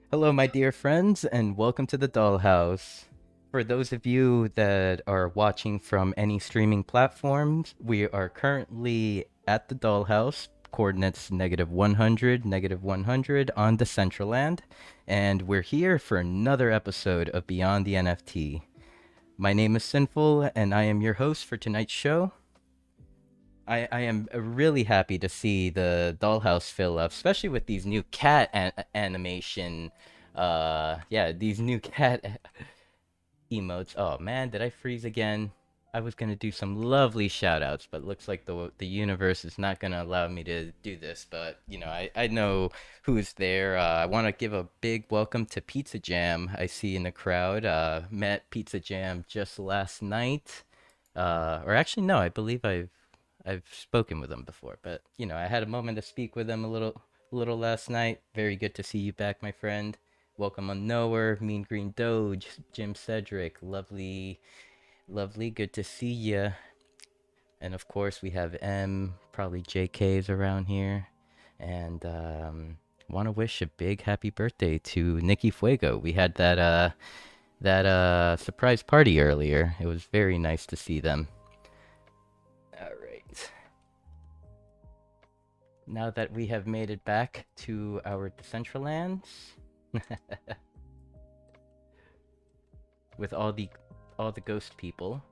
Hello, my dear friends, and welcome to the Dollhouse. For those of you that are watching from any streaming platforms, we are currently at the Dollhouse, coordinates -100, -100 on Decentraland, and we're here for another episode of Beyond the NFT. My name is Sinful, and I am your host for tonight's show. I am really happy to see the Dollhouse fill up, especially with these new cat animation. Yeah, these new cat emotes. Oh man, did I freeze again? I was gonna do some lovely shout outs, but looks like the universe is not gonna allow me to do this. But I know who's there. I want to give a big welcome to Pizza Jam. I see in the crowd. Met Pizza Jam just last night. Or actually, no, I believe I've spoken with him before, but I had a moment to speak with him a little last night. Very good to see you back, my friend. Welcome on Knower, Mean Green Doge, Jim Cedric, lovely, lovely, good to see ya. And of course, we have M, probably JK's around here, and want to wish a big happy birthday to Nikki Fuego. We had that surprise party earlier. It was very nice to see them. All right. Now that we have made it back to our Decentralands with all the ghost people,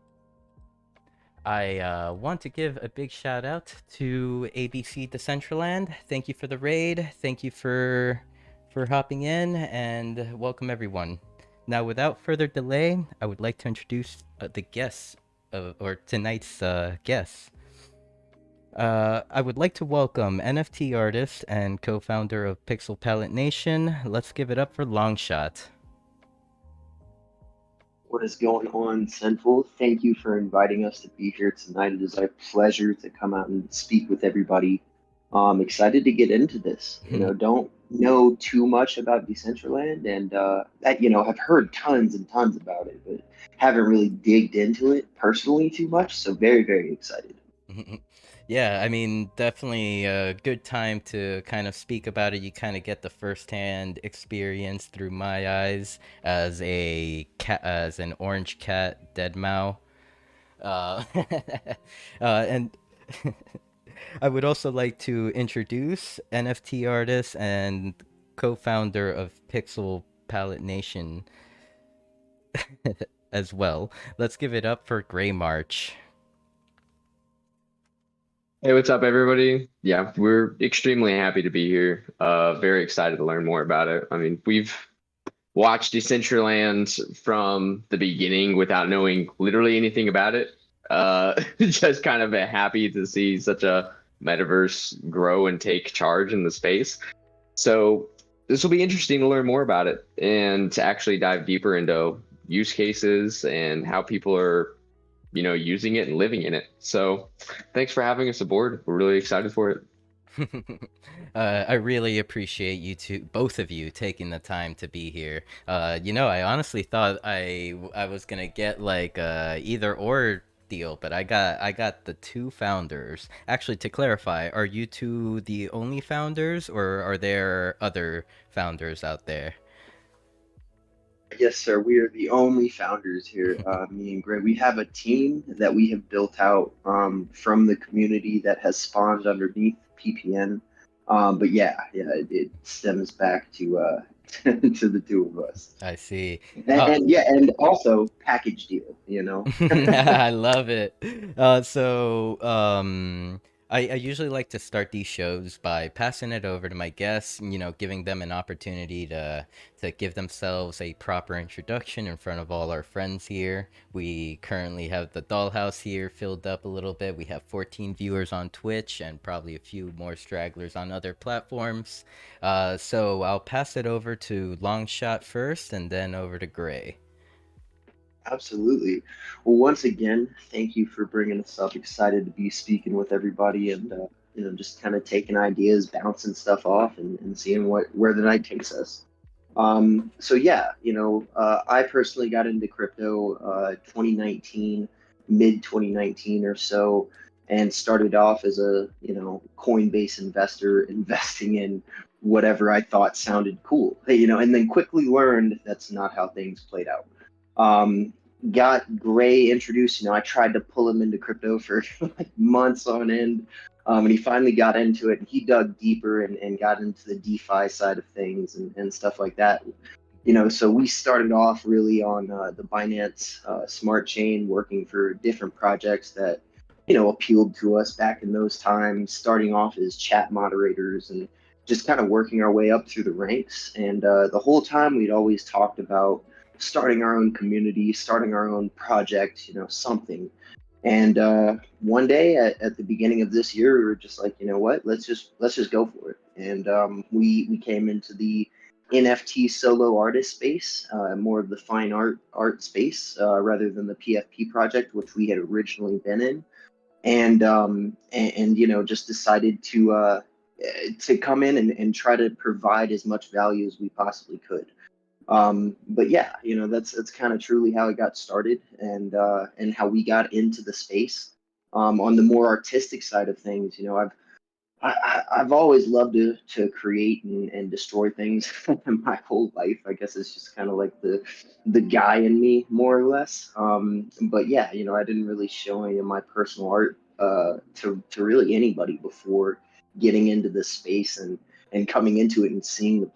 I want to give a big shout out to ABC Decentraland. Thank you for the raid. Thank you for hopping in and welcome everyone. Now, without further delay, I would like to introduce the guests or tonight's guests. I would like to welcome NFT artist and co-founder of Pixel Palette Nation. Let's give it up for Longshot. What is going on, Sinful? Thank you for inviting us to be here tonight. It is a pleasure to come out and speak with everybody. I'm excited to get into this. Don't know too much about Decentraland, and I've heard tons and tons about it, but haven't really digged into it personally too much. So very, very excited. Yeah, I mean, definitely a good time to kind of speak about it. You kind of get the firsthand experience through my eyes as a cat, as an orange cat, dead Mao. Uh, and I would also like to introduce NFT artist and co-founder of Pixel Palette Nation as well. Let's give it up for Gray March. Hey, what's up, everybody? Yeah, we're extremely happy to be here. Very excited to learn more about it. I mean, we've watched Decentraland from the beginning without knowing literally anything about it. Just kind of happy to see such a metaverse grow and take charge in the space. So this will be interesting to learn more about it and to actually dive deeper into use cases and how people are using it and living in it. So thanks for having us aboard. We're really excited for it. I really appreciate you two, both of you, taking the time to be here. I honestly thought I was gonna get like either or deal, but I got the two founders. Actually, to clarify, are you two the only founders, or are there other founders out there? Yes, sir. We are the only founders here, me and Gray. We have a team that we have built out from the community that has spawned underneath PPN. But yeah, it stems back to to the two of us. I see. Oh, And yeah, and also package deal, you know. I love it. I usually like to start these shows by passing it over to my guests, giving them an opportunity to give themselves a proper introduction in front of all our friends here. We currently have the Dollhouse here filled up a little bit. We have 14 viewers on Twitch and probably a few more stragglers on other platforms. So I'll pass it over to Longshot first and then over to Gray. Absolutely. Well, once again, thank you for bringing us up. Excited to be speaking with everybody and just kind of taking ideas, bouncing stuff off, and seeing where the night takes us. So yeah, I personally got into crypto 2019, mid 2019 or so, and started off as a Coinbase investor, investing in whatever I thought sounded cool, and then quickly learned that's not how things played out. Um, got Gray introduced, I tried to pull him into crypto for like months on end. And he finally got into it, and he dug deeper and got into the DeFi side of things and stuff like that. So we started off really on the Binance Smart Chain, working for different projects that, appealed to us back in those times, starting off as chat moderators and just kind of working our way up through the ranks. And the whole time we'd always talked about starting our own community, starting our own project, something. And one day at the beginning of this year, we were just like, you know what, let's just go for it. And we came into the NFT solo artist space, more of the fine art space, rather than the PFP project, which we had originally been in. And just decided to come in and try to provide as much value as we possibly could. But yeah, that's kind of truly how it got started, and how we got into the space. On the more artistic side of things, I've always loved to create and destroy things my whole life. I guess it's just kind of like the guy in me, more or less. But yeah, I didn't really show any of my personal art to really anybody before getting into this space and coming into it and seeing the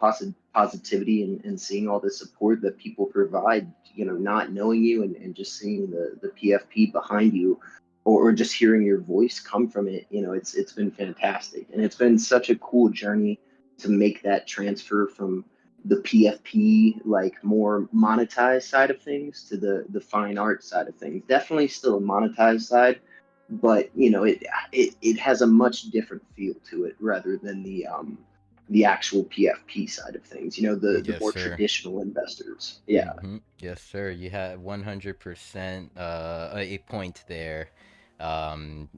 positivity and seeing all the support that people provide, not knowing you and just seeing the PFP behind you, or just hearing your voice come from it. It's been fantastic, and it's been such a cool journey to make that transfer from the PFP, like more monetized side of things, to the fine art side of things. Definitely still a monetized side, but it has a much different feel to it rather than the actual PFP side of things. The Yes, more sir. traditional investors. Yeah. Yes, sir. You had 100% a point there. And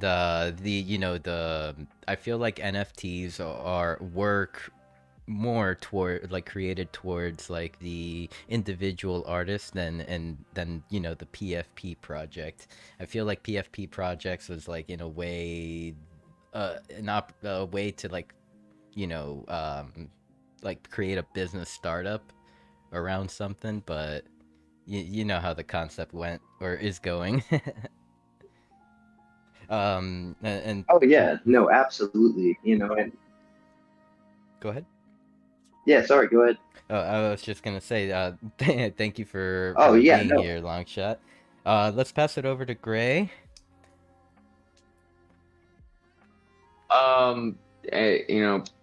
the I feel like NFTs are work more toward, like, created towards like the individual artist than the PFP project. I feel like PFP projects was like, in a way, a way to, like, you know like, create a business startup around something, but you know how the concept went or is going. And Oh yeah, no, absolutely. And go ahead. yeah, sorry, go ahead. I was just gonna say, thank you for Oh yeah, being no. here, Longshot. Let's pass it over to Gray. Um,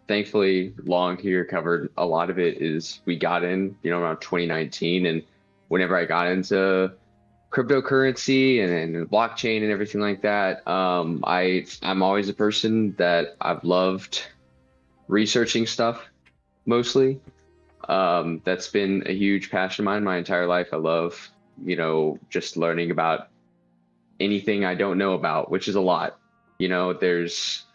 Thankfully, Long here covered a lot of it. Is we got in, around 2019, and whenever I got into cryptocurrency and blockchain and everything like that, I'm always a person that I've loved researching stuff mostly. That's been a huge passion of mine my entire life. I love, just learning about anything I don't know about, which is a lot. There's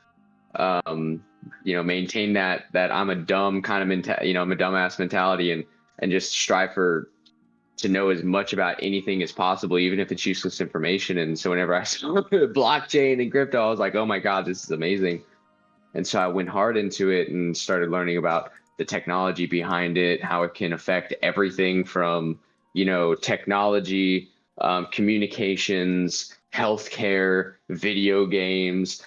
maintain that I'm a dumb kind of I'm a dumbass mentality, and just strive to know as much about anything as possible, even if it's useless information. And so whenever I saw blockchain and crypto, I was like, oh my God, this is amazing. And so I went hard into it and started learning about the technology behind it, how it can affect everything from, technology, communications, healthcare, video games,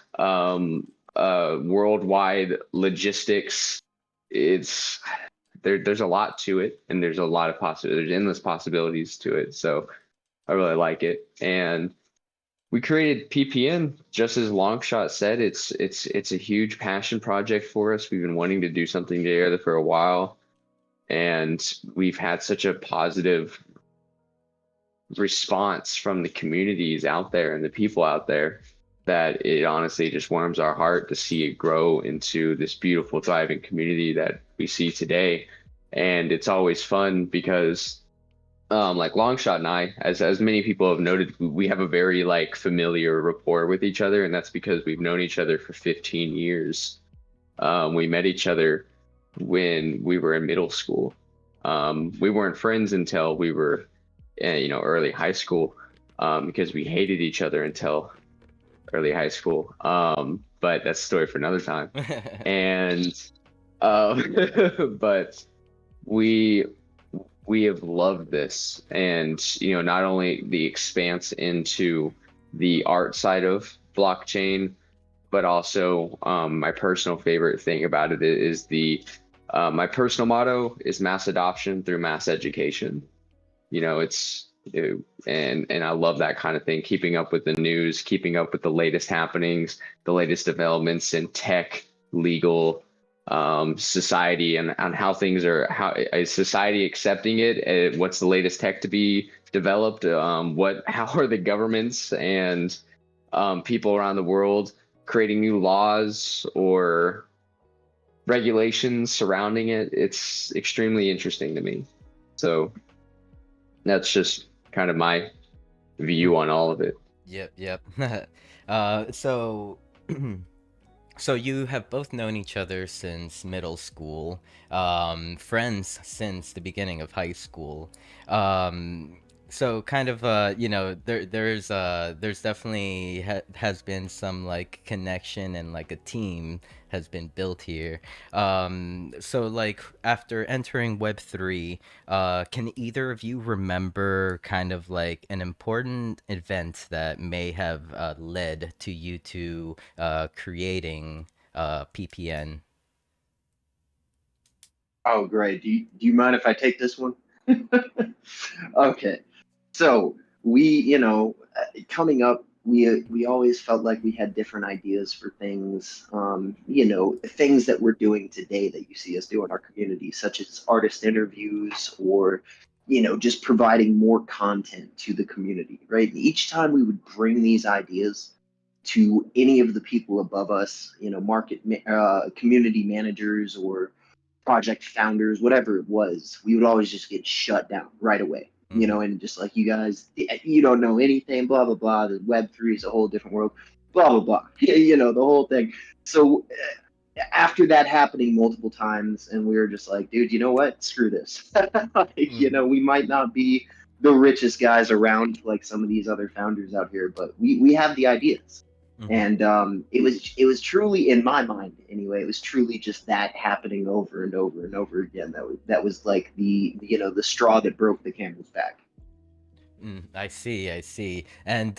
worldwide logistics. There's a lot to it, and there's a lot of there's endless possibilities to it. So I really like it. And we created PPN just as Longshot said. It's a huge passion project for us. We've been wanting to do something together for a while, and we've had such a positive response from the communities out there and the people out there that it honestly just warms our heart to see it grow into this beautiful, thriving community that we see today. And it's always fun because like Longshot and I, as many people have noted, we have a very like familiar rapport with each other, and that's because we've known each other for 15 years. We met each other when we were in middle school. We weren't friends until we were, early high school, because we hated each other until early high school. But that's a story for another time. And But we we have loved this, and not only the expanse into the art side of blockchain, but also my personal favorite thing about it is the my personal motto is mass adoption through mass education. It's and I love that kind of thing, keeping up with the news, keeping up with the latest happenings, the latest developments in tech, legal, society, and on how things are, how is society accepting it, what's the latest tech to be developed, how are the governments and people around the world creating new laws or regulations surrounding it. It's extremely interesting to me. So that's just kind of my view on all of it. Yep, yep. So, so you have both known each other since middle school, friends since the beginning of high school. So kind of, there's definitely has been some like connection and like a team has been built here. So like after entering Web3, can either of you remember kind of like an important event that may have led to you two creating PPN? Oh, great. Do you mind if I take this one? Okay. So coming up, we always felt like we had different ideas for things. Things that we're doing today that you see us do in our community, such as artist interviews or, just providing more content to the community, right? And each time we would bring these ideas to any of the people above us, community managers or project founders, whatever it was, we would always just get shut down right away. And just like, you guys, you don't know anything, blah blah blah. The Web3 is a whole different world, blah blah blah. The whole thing. So after that happening multiple times, and we were just like, dude, you know what? Screw this. We might not be the richest guys around like some of these other founders out here, but we have the ideas. And it was truly, in my mind anyway, it was truly just that happening over and over and over again. That was like the straw that broke the camel's back. I see, I see. And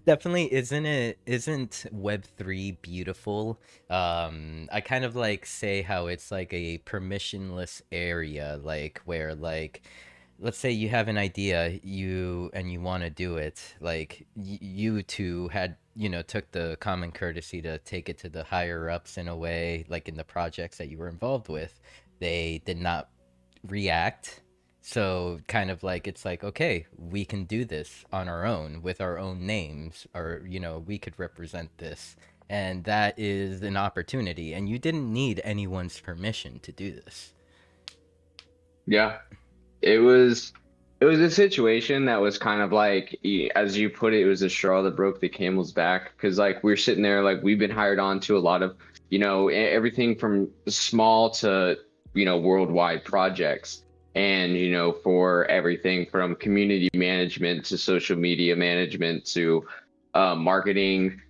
definitely isn't Web3 beautiful? I kind of like say how it's like a permissionless area, like where like let's say you have an idea, you want to do it, like you two had, took the common courtesy to take it to the higher ups in a way, like in the projects that you were involved with. They did not react. So kind of like it's like, okay, we can do this on our own with our own names, or we could represent this. And that is an opportunity, and you didn't need anyone's permission to do this. Yeah, it was a situation that was kind of like, as you put it, it was a straw that broke the camel's back, because like we're sitting there, like we've been hired on to a lot of everything from small to worldwide projects, and for everything from community management to social media management to marketing,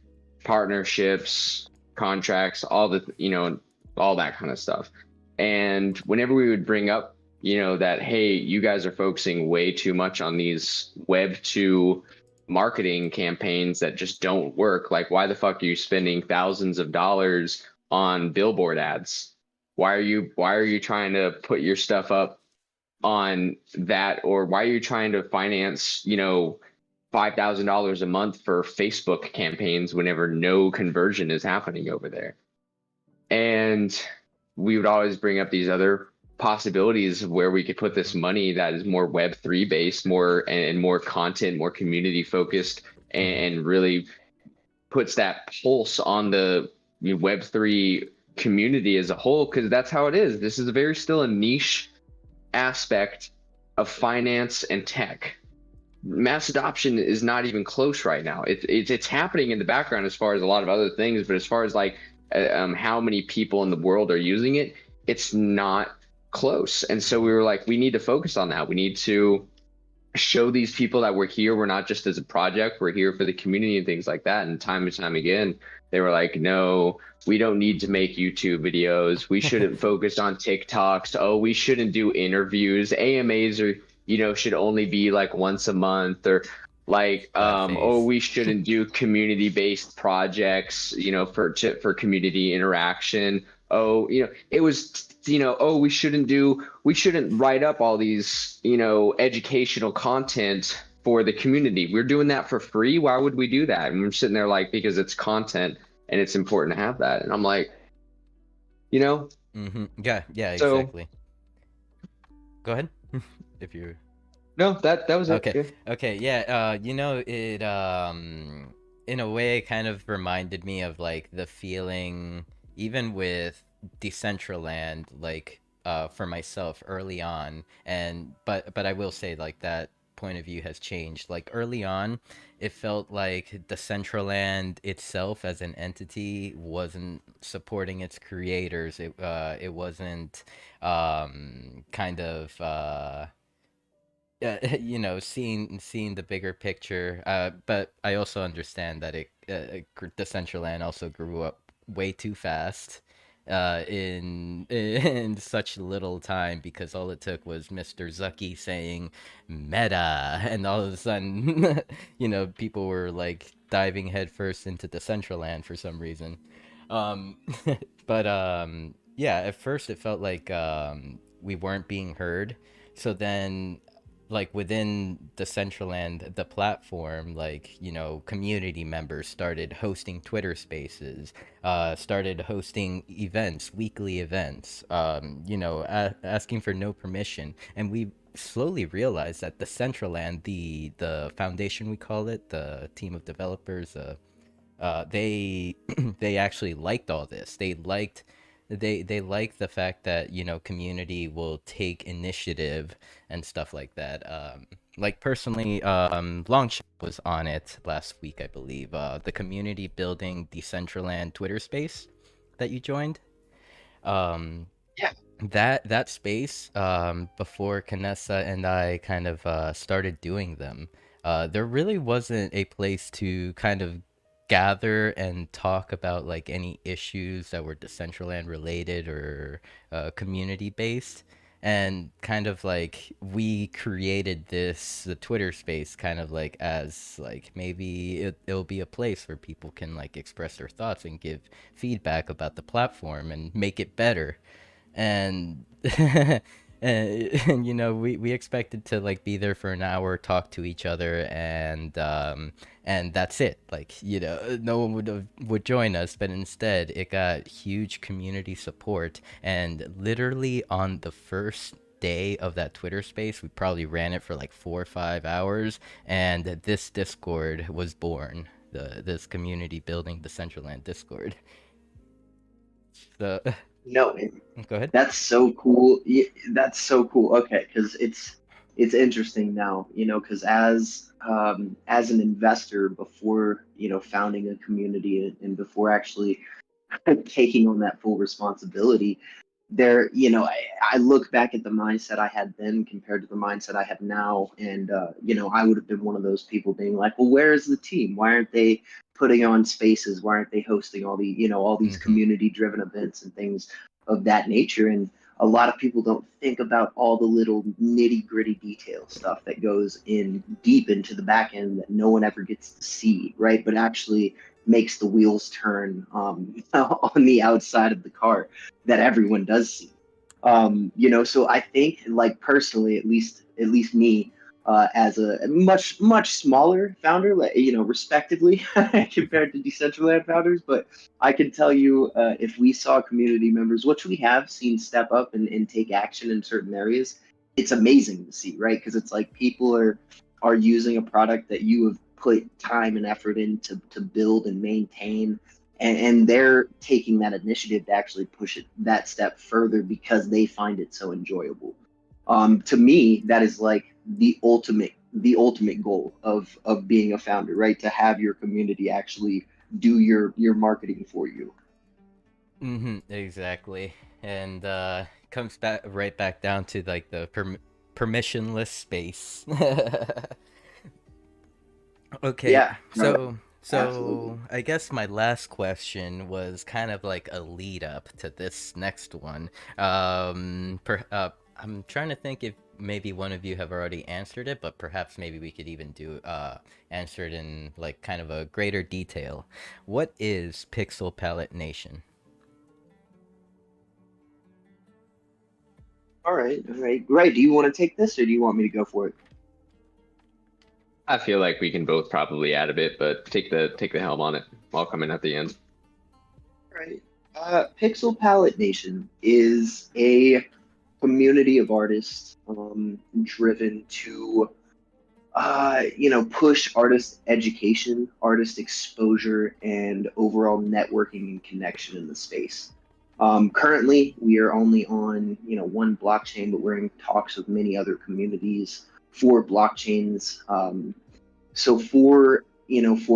partnerships, contracts, all that kind of stuff. And whenever we would bring up that, hey, you guys are focusing way too much on these Web 2 marketing campaigns that just don't work. Like, why the fuck are you spending thousands of dollars on billboard ads? Why are you trying to put your stuff up on that? Or why are you trying to finance, $5,000 a month for Facebook campaigns whenever no conversion is happening over there? And we would always bring up these other possibilities of where we could put this money that is more Web3 based, more content, more community focused, and really puts that pulse on the Web3 community as a whole, because that's how it is. This is still a niche aspect of finance and tech. Mass adoption is not even close right now. It's happening in the background as far as a lot of other things, but as far as like how many people in the world are using it, it's not close. And so we were like, we need to focus on that. We need to show these people that we're here. We're not just as a project, we're here for the community and things like that. And time and time again, they were like, no, we don't need to make YouTube videos. We shouldn't focus on TikToks. Oh, we shouldn't do interviews. AMAs are, should only be like once a month, or like, That oh, face. we shouldn't do community-based projects, for community interaction. Oh, it was, oh, we shouldn't write up all these, educational content for the community. We're doing that for free. Why would we do that? And we're sitting there like, because it's content and it's important to have that. And I'm like, you know, Yeah, yeah, so exactly. Go ahead. If you no, that was it. Okay. Yeah. Okay, yeah, it in a way kind of reminded me of like the feeling even with Decentraland, like for myself early on. And but I will say like that point of view has changed. Like early on, it felt like Decentraland itself as an entity wasn't supporting its creators. It wasn't kind of seeing the bigger picture. But I also understand that Decentraland also grew up way too fast, in such little time, because all it took was Mr. Zucky saying meta, and all of a sudden, people were like diving headfirst into Decentraland for some reason. Um, but yeah, at first it felt like we weren't being heard. So then, like within Decentraland, the platform, like community members started hosting Twitter Spaces, started hosting events, weekly events, asking for no permission, and we slowly realized that Decentraland, the foundation we call it, the team of developers, they they actually liked all this. They like the fact that community will take initiative and stuff like that. Like personally, Longshot was on it last week, I believe. The community building Decentraland Twitter space that you joined. Um, Yeah. that space, before Kanessa and I kind of started doing them, there really wasn't a place to kind of gather and talk about like any issues that were Decentraland related or community based. And kind of like we created the Twitter space kind of like as like maybe it'll be a place where people can like express their thoughts and give feedback about the platform and make it better. And and we expected to like be there for an hour, talk to each other, and that's it. Like no one would join us, but instead it got huge community support. And literally on the first day of that Twitter space, we probably ran it for like 4 or 5 hours, and this Discord was born. This community building, the Decentraland Discord. So No, go ahead. that's so cool. That's so cool. Okay, because it's interesting now, because as an investor before founding a community and before actually taking on that full responsibility, I look back at the mindset I had then compared to the mindset I have now, and I would have been one of those people being like, well, where is the team? Why aren't they putting on spaces? Why aren't they hosting all these Mm-hmm. community driven events and things of that nature? And a lot of people don't think about all the little nitty gritty detail stuff that goes in deep into the back end that no one ever gets to see, right? But actually makes the wheels turn on the outside of the car that everyone does see. So I think, like personally, at least me, as a much smaller founder, like respectively compared to Decentraland founders, but I can tell you, if we saw community members, which we have seen, step up and take action in certain areas, it's amazing to see, right? Because it's like people are using a product that you have put time and effort in to build and maintain, and they're taking that initiative to actually push it that step further because they find it so enjoyable. To me, that is like the ultimate goal of being a founder, right? To have your community actually do your marketing for you. Exactly. And comes back right back down to like the permissionless space. Okay, Yeah, no, so absolutely. I guess my last question was kind of like a lead up to this next one. I'm trying to think if maybe one of you have already answered it, but perhaps maybe we could even do answer it in like kind of a greater detail. What is Pixel Palette Nation? All right, all right. Right. Do you want to take this or do you want me to go for it? I feel like we can both probably add a bit, but take the helm on it. I'll come in at the end. Right. Pixel Palette Nation is a community of artists driven to push artist education, artist exposure, and overall networking and connection in the space. Currently, we are only on, one blockchain, but we're in talks with many other communities for blockchains. So for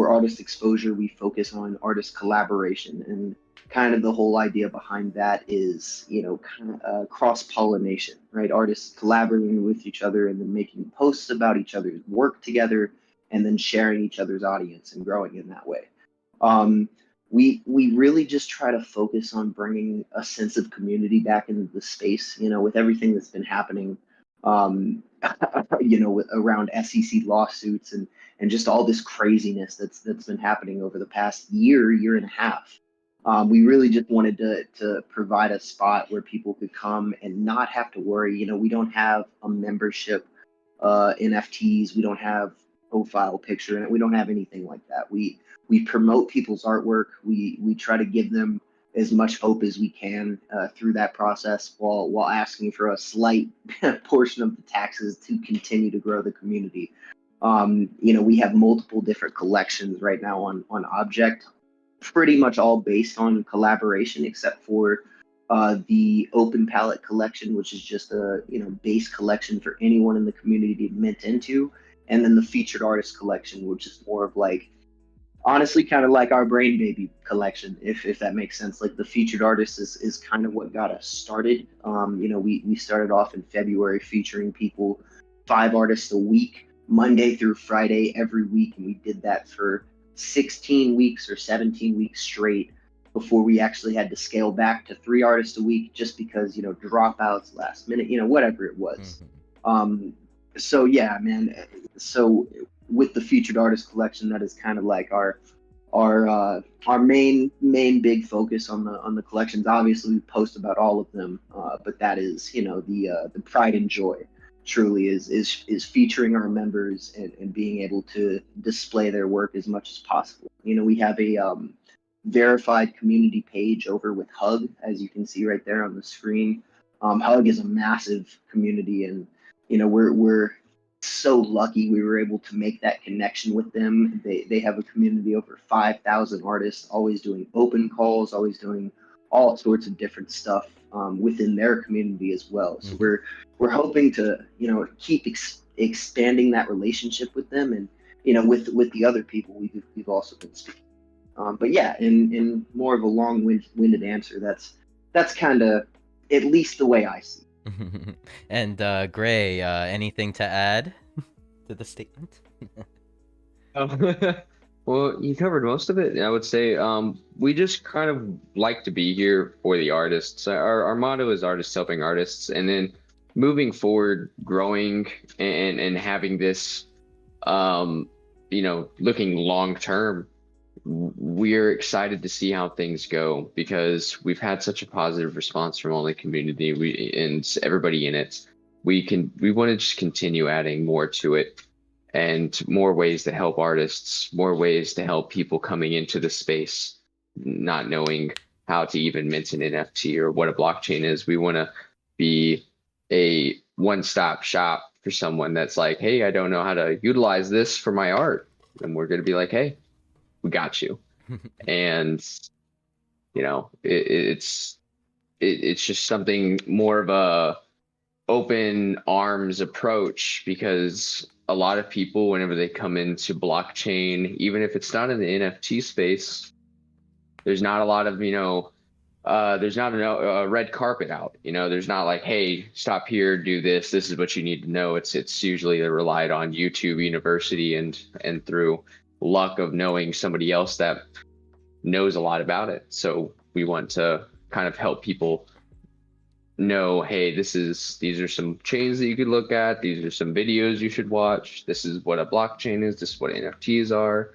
artist exposure, we focus on artist collaboration, and kind of the whole idea behind that is, kind of cross pollination, right? Artists collaborating with each other and then making posts about each other's work together, and then sharing each other's audience and growing in that way. Um, we really just try to focus on bringing a sense of community back into the space. With everything that's been happening, um, around SEC lawsuits and just all this craziness that's been happening over the past year and a half. We really just wanted to provide a spot where people could come and not have to worry. We don't have a membership NFTs. We don't have profile picture, and we don't have anything like that. We promote people's artwork. We try to give them as much hope as we can through that process, while asking for a slight portion of the taxes to continue to grow the community. We have multiple different collections right now on Object, pretty much all based on collaboration, except for the open palette collection, which is just a base collection for anyone in the community to mint into, and then the featured artist collection, which is more of like, honestly, kind of like our brain baby collection, if that makes sense. Like the featured artist is kind of what got us started. We started off in February featuring people, 5 artists a week, Monday through Friday every week, and we did that for 16 weeks or 17 weeks straight before we actually had to scale back to 3 artists a week, just because dropouts, last minute, whatever it was. Mhm. So yeah, man. So with the featured artist collection, that is kind of like our main big focus on the collections. Obviously, we post about all of them, but that is the pride and joy. Truly is featuring our members and being able to display their work as much as possible. We have a verified community page over with Hug, as you can see right there on the screen. Hug is a massive community, and we're so lucky we were able to make that connection with them. They have a community over 5,000 artists, always doing open calls, always doing all sorts of different stuff within their community as well. So Mhm. we're hoping to keep expanding that relationship with them, and with the other people we've also been speaking. But yeah, in more of a long-winded answer, that's kind of at least the way I see it. And Gray, anything to add to the statement? Oh. Well, you covered most of it. I would say we just kind of like to be here for the artists. Our motto is artists helping artists, and then moving forward, growing and having this, looking long term. We're excited to see how things go because we've had such a positive response from all the community and everybody in it. We want to just continue adding more to it and more ways to help artists, more ways to help people coming into the space, not knowing how to even mint an NFT or what a blockchain is. We want to be a one-stop shop for someone that's like, hey, I don't know how to utilize this for my art. And we're going to be like, hey, we got you. And it's just something more of a open arms approach because a lot of people, whenever they come into blockchain, even if it's not in the NFT space, there's not a lot of there's not a red carpet out. There's not like, hey, stop here, do this. This is what you need to know. It's usually relied on YouTube University and through luck of knowing somebody else that knows a lot about it. So we want to kind of help people know, hey, these are some chains that you could look at. These are some videos you should watch. This is what a blockchain is. This is what NFTs are,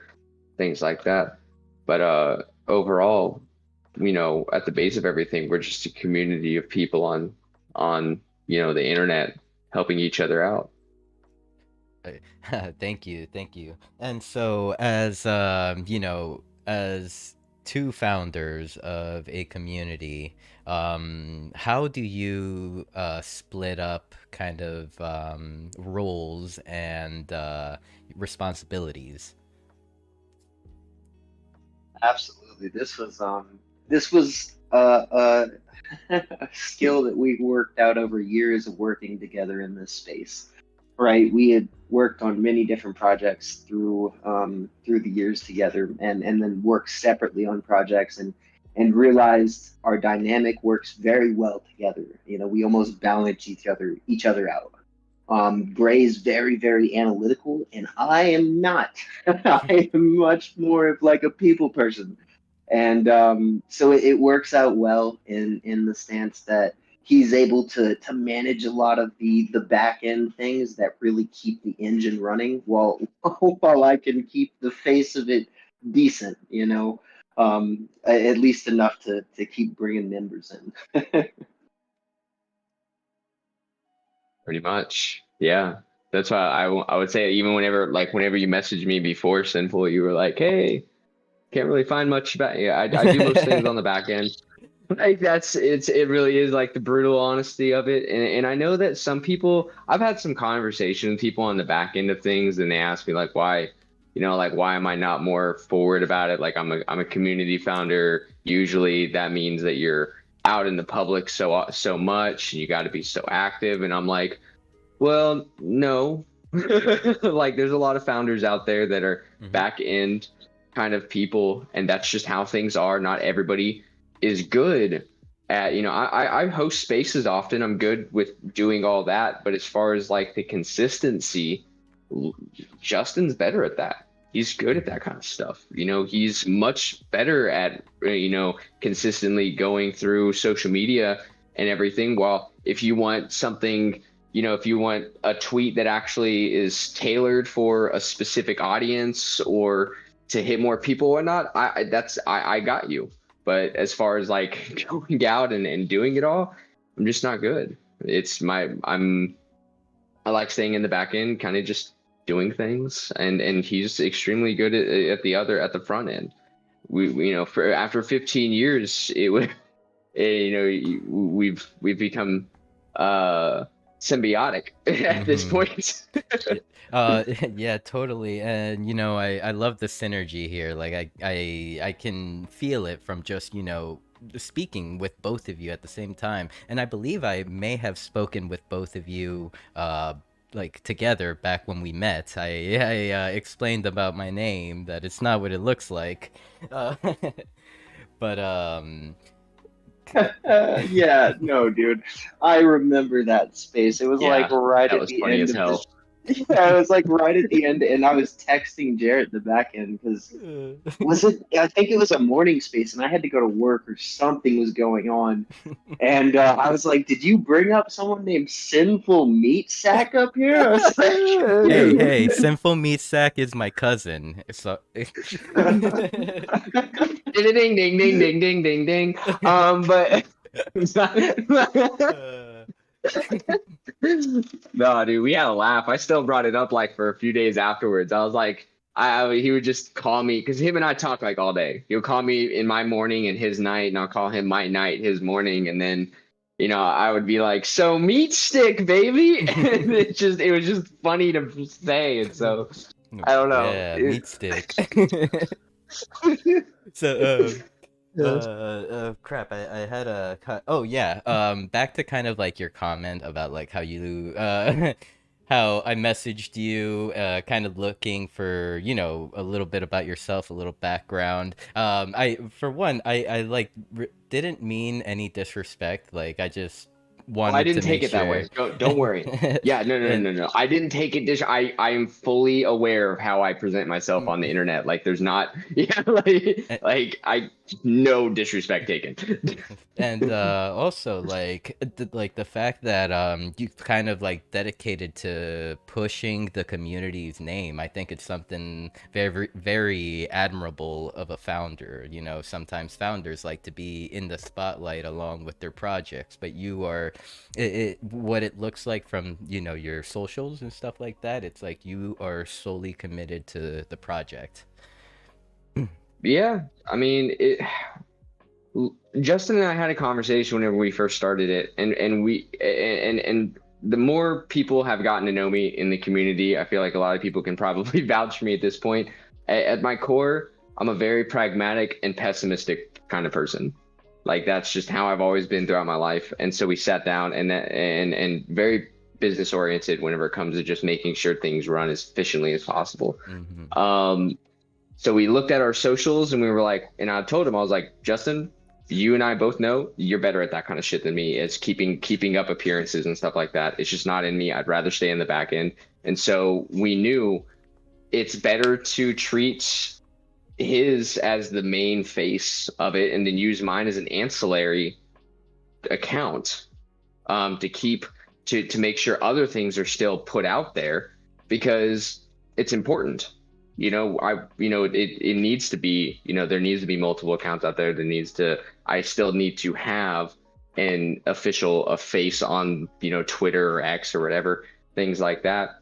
things like that. But overall, at the base of everything, we're just a community of people on the internet helping each other out. Thank you, thank you. And so, as as two founders of a community, how do you split up kind of roles and responsibilities? Absolutely. This was a skill that we worked out over years of working together in this space. Right. We had worked on many different projects through the years together, and then worked separately on projects, and realized our dynamic works very well together. We almost balance each other out. Gray is very, very analytical, and I am not. I am much more of like a people person, and so it works out well in the stance that he's able to manage a lot of the back end things that really keep the engine running, while while I can keep the face of it decent. At least enough to keep bringing members in. Pretty much. Yeah. That's why I would say, even whenever you messaged me before Sinful, you were like, hey, can't really find much about you. I do most things on the back end. Like it really is like the brutal honesty of it. And I know that some people, I've had some conversation with people on the back end of things, and they ask me like, why am I not more forward about it? Like, I'm a community founder. Usually that means that you're out in the public so much, and you got to be so active. And I'm like, well, no. Like, there's a lot of founders out there that are back end kind of people, and that's just how things are. Not everybody is good at, I host spaces often. I'm good with doing all that, but as far as like the consistency, Justin's better at that. He's good at that kind of stuff. He's much better at consistently going through social media and everything. While if you want something, if you want a tweet that actually is tailored for a specific audience or to hit more people or not, I got you. But as far as like going out and doing it all, I'm just not good. I like staying in the back end, kind of just doing things, and he's extremely good at the front end. For after 15 years, we've become symbiotic at this point. Yeah, totally. And I love the synergy here. Like I can feel it from just speaking with both of you at the same time. And I believe I may have spoken with both of you like together back when we met. I explained about my name, that it's not what it looks like. uh, but Yeah, no, dude. I remember that space. It was like Yeah, right that at was the funny end as of hell. yeah, it was like right at the end, and I was texting Jarrett in the back end because was it? I think it was a morning space, and I had to go to work or something was going on, and I was like, "Did you bring up someone named Sinful Meat Sack up here?" I was hey, like, hey, SinfulMeatStick is my cousin. So Ding ding ding ding ding ding ding ding. But Uh, no, dude, we had a laugh. I still brought it up like for a few days afterwards. I was like, he would just call me because him and I talk like all day. He'll call me in my morning and his night, and I'll call him my night, his morning, and then I would be like, "So meat stick, baby," and it was just funny to say. And so I don't know. yeah, meat stick. So, crap. I had oh yeah. Back to kind of like your comment about like how you how I messaged you, kind of looking for, a little bit about yourself, a little background. For one, I like didn't mean any disrespect. Like, I just Oh, I wanted to didn't take make it that sure. way. Don't worry. Yeah, no, no, And no, no. I didn't take it this. I am fully aware of how I present myself on the internet. Like there's not yeah, like I no disrespect taken. and also like the fact that you kind of like dedicated to pushing the community's name. I think it's something very very admirable of a founder. Sometimes founders like to be in the spotlight along with their projects, but you are what it looks like from your socials and stuff like that. It's like you are solely committed to the project. Yeah, I mean, Justin and I had a conversation whenever we first started it, and the more people have gotten to know me in the community, I feel like a lot of people can probably vouch for me at this point. At my core, I'm a very pragmatic and pessimistic kind of person. Like that's just how I've always been throughout my life. And so we sat down and very business oriented whenever it comes to just making sure things run as efficiently as possible. Hmm. Um, so we looked at our socials and we were like, and I told him, I was like, Justin, you and I both know you're better at that kind of shit than me. It's keeping up appearances and stuff like that. It's just not in me. I'd rather stay in the back end. And so we knew it's better to treat his as the main face of it and then use mine as an ancillary account to keep to make sure other things are still put out there because it's important. It needs to be, there needs to be multiple accounts out there. I still need to have an official a face on, Twitter or X or whatever, things like that.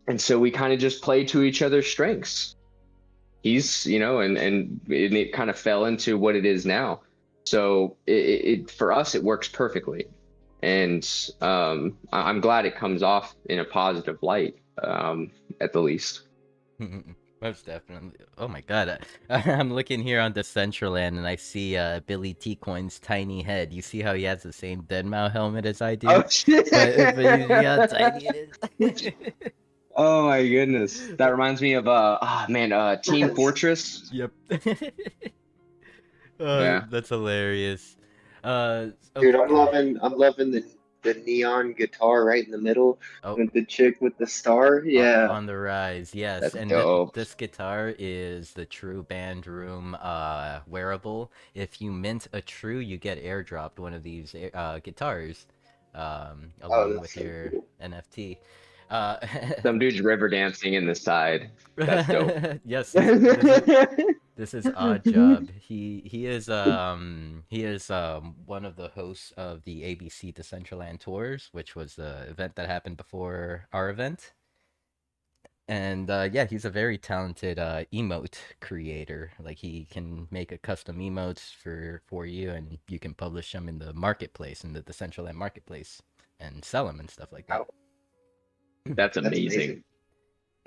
And so we kind of just play to each other's strengths. He's, and it kind of fell into what it is now. So it for us, it works perfectly. And I'm glad it comes off in a positive light, at the least. Most definitely. Oh my god. I'm looking here on Decentraland and I see Billy T Coin's tiny head. You see how he has the same Deadmau helmet as I do? Oh shit! But you see how tiny it is? Oh my goodness. That reminds me of Team That's, Fortress. Yep. Yeah. That's hilarious. Uh, dude, okay. I'm loving the neon guitar right in the middle Oh, with the chick with the star. Yeah. on the rise, yes. That's And dope. this guitar is the true band room wearable. If you mint a true, you get airdropped one of these guitars Oh, along that's with so your cool. NFT. Uh, Some dude's river dancing in the side. That's dope. yes, this is Odd Job. He is one of the hosts of the ABC Decentraland tours, which was the event that happened before our event. And yeah, he's a very talented emote creator. Like he can make a custom emotes for you, and you can publish them in the marketplace, in the Decentraland marketplace, and sell them and stuff like that. Wow, That's that's amazing. amazing.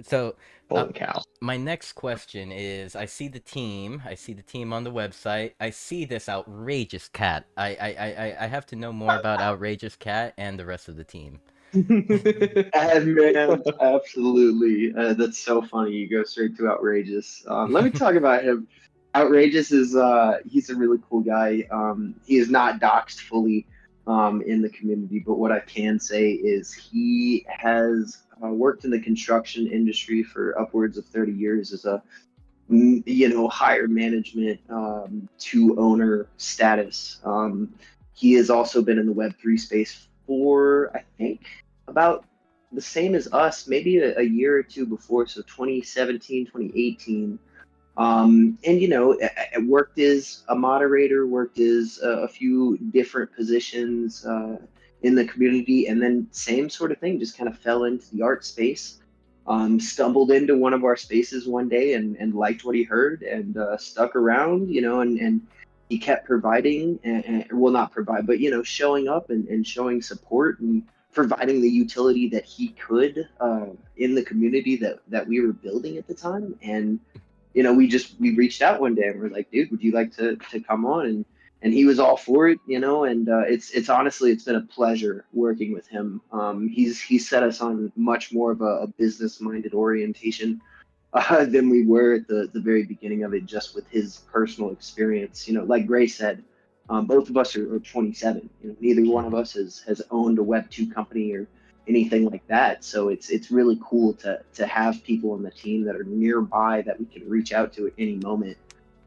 So, uh, Holy cow. my next question is: I see the team. I see the team on the website. I see this outrageous cat. I have to know more about outrageous cat and the rest of the team. And man, absolutely. That's so funny. You go straight to outrageous. Let me talk about him. Outrageous is he's a really cool guy. He is not doxed fully in the community, but what I can say is he has worked in the construction industry for upwards of 30 years as a higher management to owner status. He has also been in the Web3 space for, I think, about the same as us, maybe a year or two before, so 2017, 2018. And I worked as a moderator, worked as a few different positions in the community, and then same sort of thing, just kind of fell into the art space. Stumbled into one of our spaces one day and liked what he heard and stuck around, and he kept providing, well, not provide, but showing up and showing support and providing the utility that he could in the community that we were building at the time. And we reached out one day and we're like, dude, would you like to come on and he was all for it, and it's honestly, it's been a pleasure working with him. He's set us on much more of a business minded orientation than we were at the very beginning of it, just with his personal experience. Like Gray said, both of us are 27. Neither one of us has owned a Web2 company or anything like that. So it's really cool to have people on the team that are nearby that we can reach out to at any moment,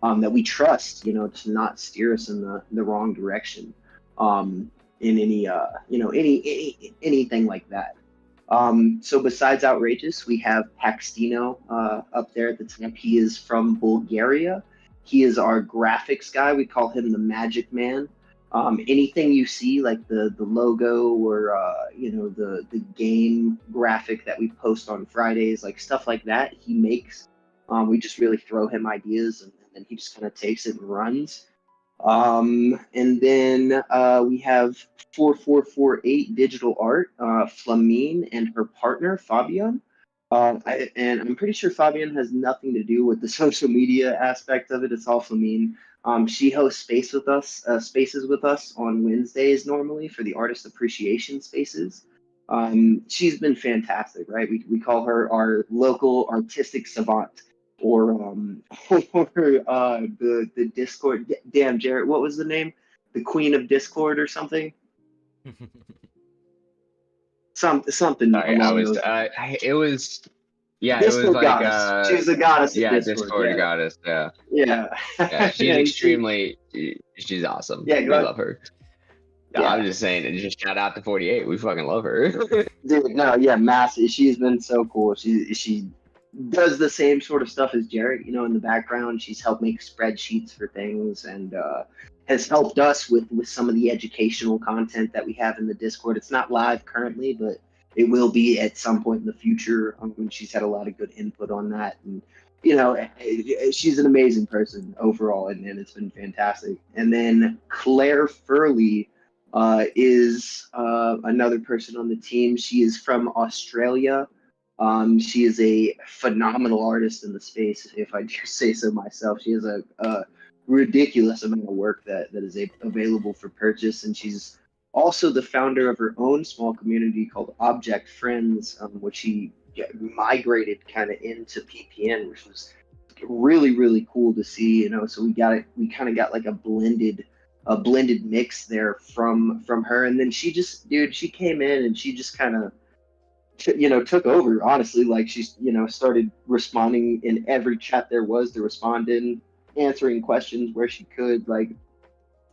that we trust, to not steer us in the wrong direction, in anything like that. So besides Outrageous, we have Paxtino up there at the top. He is from Bulgaria. He is our graphics guy. We call him the Magic Man. Anything you see, like the logo or the game graphic that we post on Fridays, like stuff like that, he makes. We just really throw him ideas, and then he just kind of takes it and runs. And then we have 4448 Digital Art, Flamine and her partner, Fabian. And I'm pretty sure Fabian has nothing to do with the social media aspect of it. It's all Flamine. She hosts spaces with us on Wednesdays normally for the artist appreciation spaces. She's been fantastic, right? We call her our local artistic savant, or the Discord. Damn, Jarrett, what was the name? The Queen of Discord or something? Something Sorry, along those lines. it was, yeah, it was Discord like, goddess. She's the goddess of yeah, Discord. Discord Yeah. goddess, yeah. Yeah. She's extremely, she's awesome. Yeah, we go ahead. love her. Yeah, Yeah. I'm just saying, and just shout out to 48. We fucking love her. Dude, no, yeah, massive. She's been so cool. She does the same sort of stuff as Jarrett, in the background. She's helped make spreadsheets for things, and has helped us with some of the educational content that we have in the Discord. It's not live currently, but it will be at some point in the future. She's had a lot of good input on that, and she's an amazing person overall, and it's been fantastic. And then Claire Furley is another person on the team. She is from Australia. She is a phenomenal artist in the space, if I do say so myself. She has a ridiculous amount of work that is available for purchase, and she's also the founder of her own small community called Object Friends, which she migrated kind of into PPN, which was really, really cool to see. So we kind of got like a blended mix there from her. And then she came in and she just kind of took over, honestly. Like, she's started responding in every chat there was to respond in, answering questions where she could, like,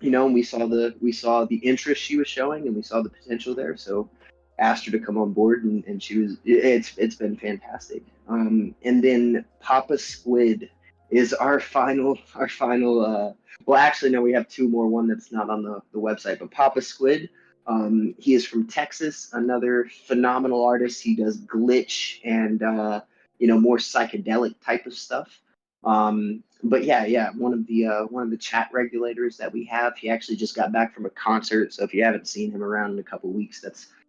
and we saw the interest she was showing, and we saw the potential there, so asked her to come on board, and it's been fantastic. And then Papa Squid is our final well, actually, no, we have two more. One that's not on the website, but Papa Squid, he is from Texas, another phenomenal artist. He does glitch and more psychedelic type of stuff. But yeah, one of the chat regulators that we have. He actually just got back from a concert, so if you haven't seen him around in a couple of weeks,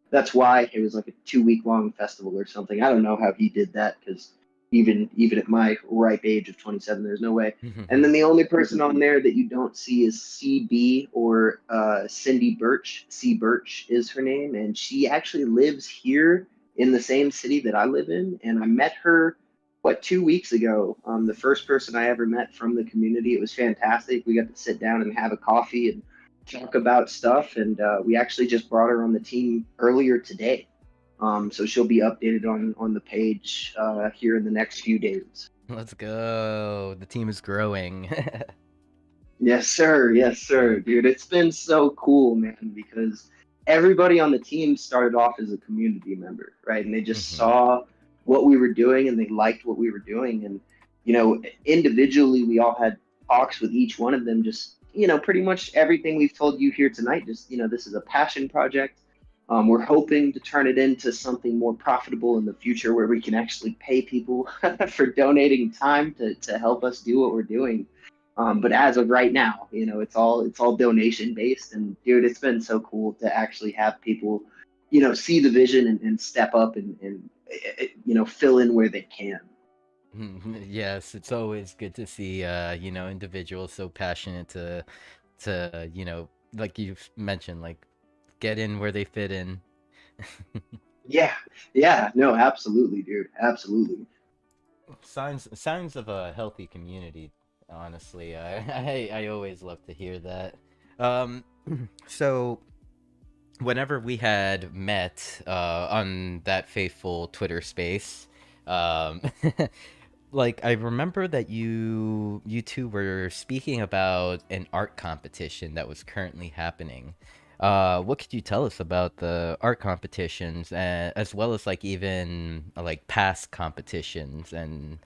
that's why. It was like a 2-week long festival or something. I don't know how he did that, because even at my ripe age of 27, there's no way. And then the only person on there that you don't see is CB, or Cindy Birch. C Birch is her name, and she actually lives here in the same city that I live in. And I met her 2 weeks ago. The first person I ever met from the community. It was fantastic. We got to sit down and have a coffee and talk about stuff, and we actually just brought her on the team earlier today. So she'll be updated on the page here in the next few days. Let's go. The team is growing. Yes, sir. Yes, sir, dude. It's been so cool, man, because everybody on the team started off as a community member, right? And they just saw what we were doing, and they liked what we were doing. And, individually, we all had talks with each one of them, just, pretty much everything we've told you here tonight. Just, this is a passion project. We're hoping to turn it into something more profitable in the future, where we can actually pay people for donating time to help us do what we're doing. But as of right now, it's all donation based. And dude, it's been so cool to actually have people, see the vision and step up and fill in where they can. Yes, it's always good to see individuals so passionate to to, like you've mentioned, like get in where they fit in. Yeah, yeah, no, absolutely, dude, absolutely. Signs of a healthy community, honestly. I always love to hear that. Um, so whenever we had met on that faithful Twitter space, um, like I remember that you two were speaking about an art competition that was currently happening. What could you tell us about the art competitions, as well as like even like past competitions, and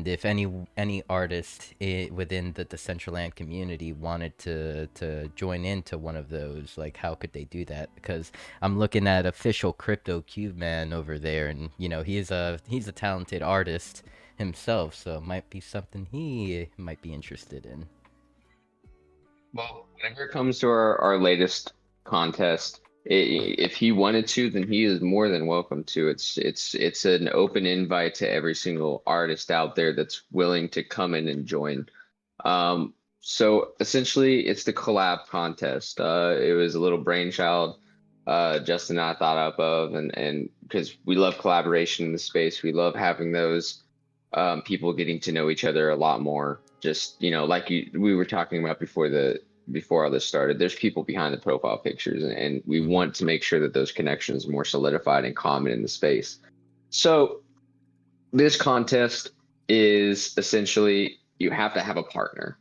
if any artist within the Decentraland community wanted to join into one of those, like how could they do that? Because I'm looking at official Crypto Cube Man over there, and he's a talented artist himself, so it might be something he might be interested in. Well, whenever it comes to our latest contest, if he wanted to, then he is more than welcome to. It's an open invite to every single artist out there that's willing to come in and join. So essentially, it's the collab contest. It was a little brainchild Justin and I thought up of, and because we love collaboration in the space, we love having those people getting to know each other a lot more. Just like we were talking about before all this started. There's people behind the profile pictures, and we want to make sure that those connections are more solidified and common in the space. So this contest is essentially you have to have a partner.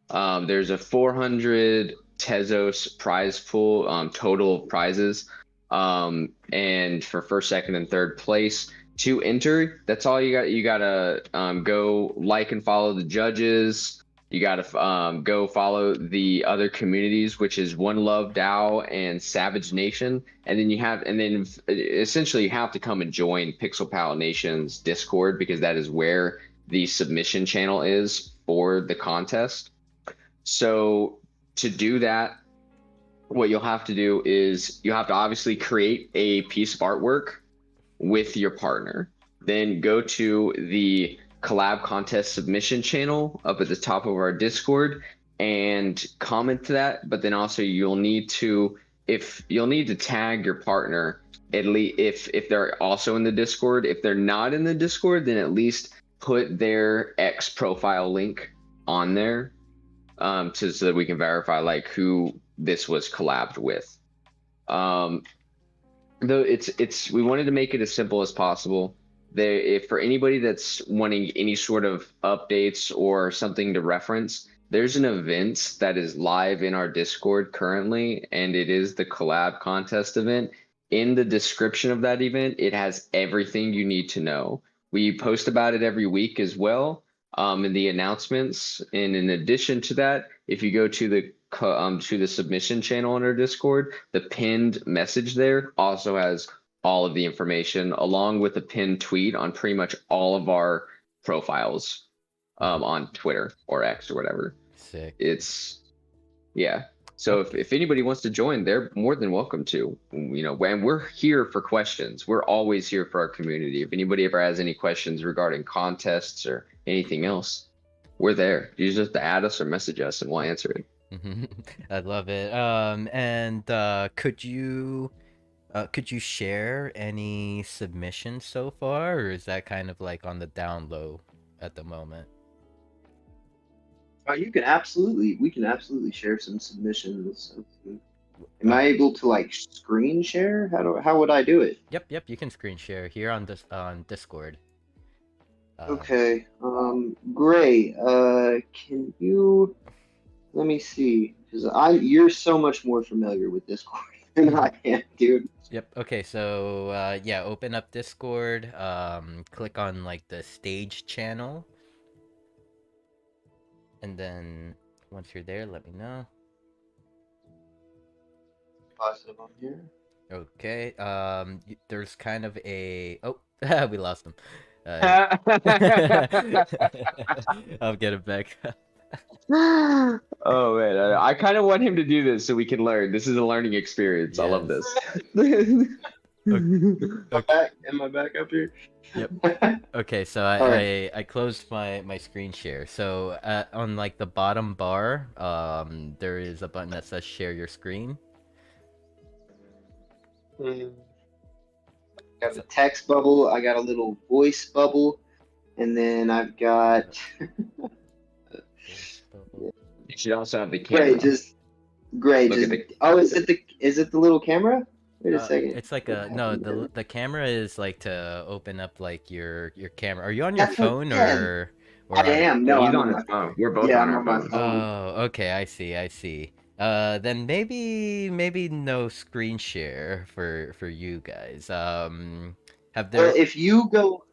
There's a 400 Tezos prize pool, total of prizes. And for first, second, and third place to enter, that's all you got. You gotta go like and follow the judges. You gotta go follow the other communities, which is One Love DAO and Savage Nation. And then essentially you have to come and join Pixel Pal Nation's Discord, because that is where the submission channel is for the contest. So to do that, what you'll have to do is you have to obviously create a piece of artwork with your partner. Then go to the collab contest submission channel up at the top of our Discord and comment to that. But then also you'll need to tag your partner, at least if they're also in the Discord. If they're not in the Discord, then at least put their X profile link on there, so that we can verify like who this was collabed with. Though we wanted to make it as simple as possible. If for anybody that's wanting any sort of updates or something to reference, there's an event that is live in our Discord currently, and it is the collab contest event. In the description of that event, it has everything you need to know. We post about it every week as well, in the announcements. And in addition to that, if you go to the submission channel on our Discord, the pinned message there also has all of the information, along with a pinned tweet on pretty much all of our profiles, on Twitter or X or whatever. Sick. Yeah. So if anybody wants to join, they're more than welcome to. And we're here for questions. We're always here for our community. If anybody ever has any questions regarding contests or anything else, we're there. You just have to add us or message us, and we'll answer it. I love it. And could you share any submissions so far, or is that kind of like on the down low at the moment? We can absolutely share some submissions. Am I able to like screen share? How would I do it? Yep, you can screen share here on this on Discord. Okay, great. Can you let me see? Because you're so much more familiar with Discord than I am, dude. Yep. Okay. So yeah, open up Discord. Click on like the stage channel, and then once you're there, let me know. Positive on here. Okay. There's kind of a we lost him. I'll get it back. Oh man, I kind of want him to do this so we can learn. This is a learning experience. I love Yes. this. Am I back up here? Yep. Okay, so All right. I closed my screen share. So on like the bottom bar, there is a button that says share your screen. Got a text bubble. I got a little voice bubble, and then I've got. Voice bubble. You should also have the Great, camera. great. Look at the. Oh, is it the little camera? Wait a second. It's like What a no. happened there? The camera is like to open up like your camera. Are you on your That's what. phone Yeah, I or am. Yeah, No, he's I'm on on his my. phone. We're both Yeah, on I'm our on my phones. phone. Oh, okay, I see, I see. Then maybe no screen share for you guys. Have Well, there if you go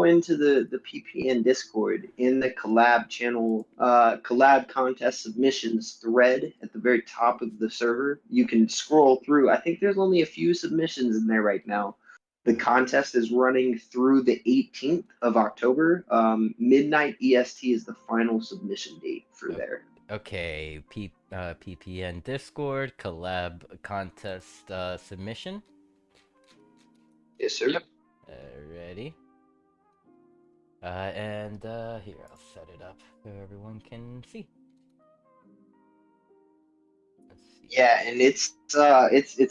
into the PPN Discord in the collab channel, collab contest submissions thread at the very top of the server, you can scroll through. I think there's only a few submissions in there right now. The contest is running through the 18th of October. Midnight EST is the final submission date for there. okay, PPN Discord collab contest submission. Yes, sir. Yep. Ready? And here I'll set it up so everyone can see. Let's see. Yeah, and it's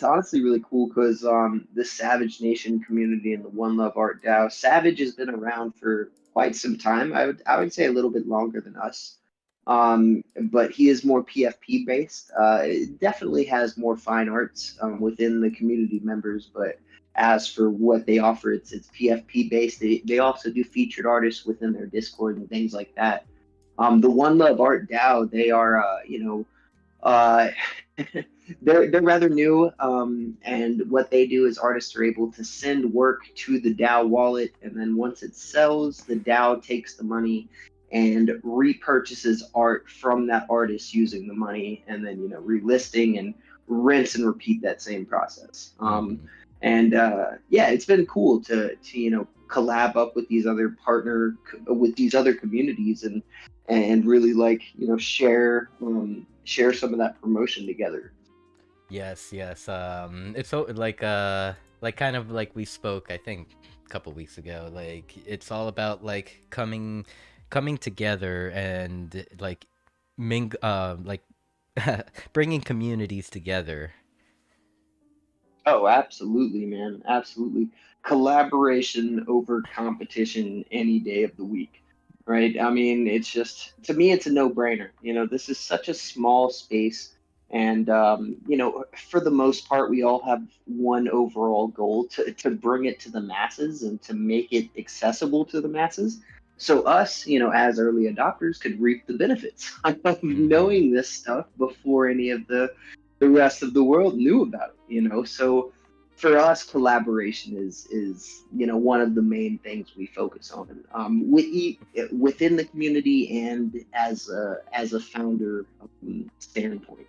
honestly really cool because the Savage Nation community and the One Love Art DAO, Savage has been around for quite some time. I would say a little bit longer than us. But he is more PFP based. It definitely has more fine arts within the community members, but as for what they offer, it's PFP based. They also do featured artists within their Discord and things like that. The One Love Art DAO, they are uh, they're rather new, and what they do is artists are able to send work to the DAO wallet, and then once it sells, the DAO takes the money and repurchases art from that artist using the money, and then relisting and rinse and repeat that same process. And yeah, it's been cool to collab up with these other with these other communities and really like share some of that promotion together. Yes, yes. It's so like kind of like we spoke, I think, a couple weeks ago. Like it's all about like coming together and like like bringing communities together. Oh, absolutely, man. Absolutely. Collaboration over competition any day of the week, right? I mean, it's just, to me, it's a no-brainer. This is such a small space. And, for the most part, we all have one overall goal to bring it to the masses and to make it accessible to the masses. So us, as early adopters could reap the benefits of Mm-hmm. knowing this stuff before any of the rest of the world knew about it. So for us, collaboration is one of the main things we focus on within the community and as a founder standpoint.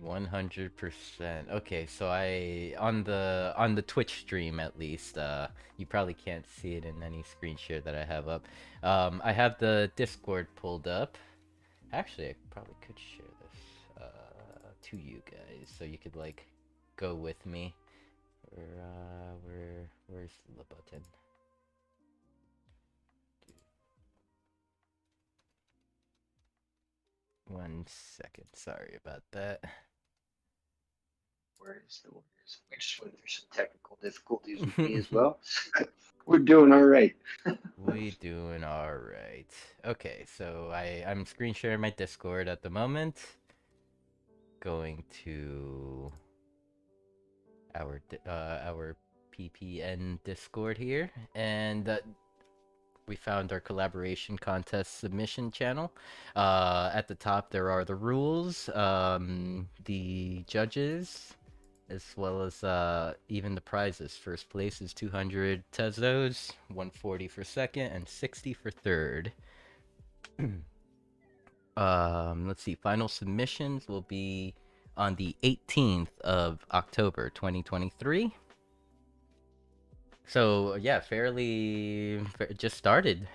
100%. Okay, so I on the Twitch stream at least, you probably can't see it in any screen share that I have up. I have the Discord pulled up. Actually, I probably could share this to you guys so you could like go with me. Where's the button? 1 second. Sorry about that. Whereas the Warriors, we just went through some technical difficulties with me as well. We're doing all right. We doing all right. Okay, so I'm screen sharing my Discord at the moment. Going to our PPN Discord here, and we found our collaboration contest submission channel. At the top there are the rules, the judges, as well as even the prizes. First place is 200 Tezos, 140 for second, and 60 for third. Let's see. Final submissions will be on the 18th of October, 2023. So yeah, just started.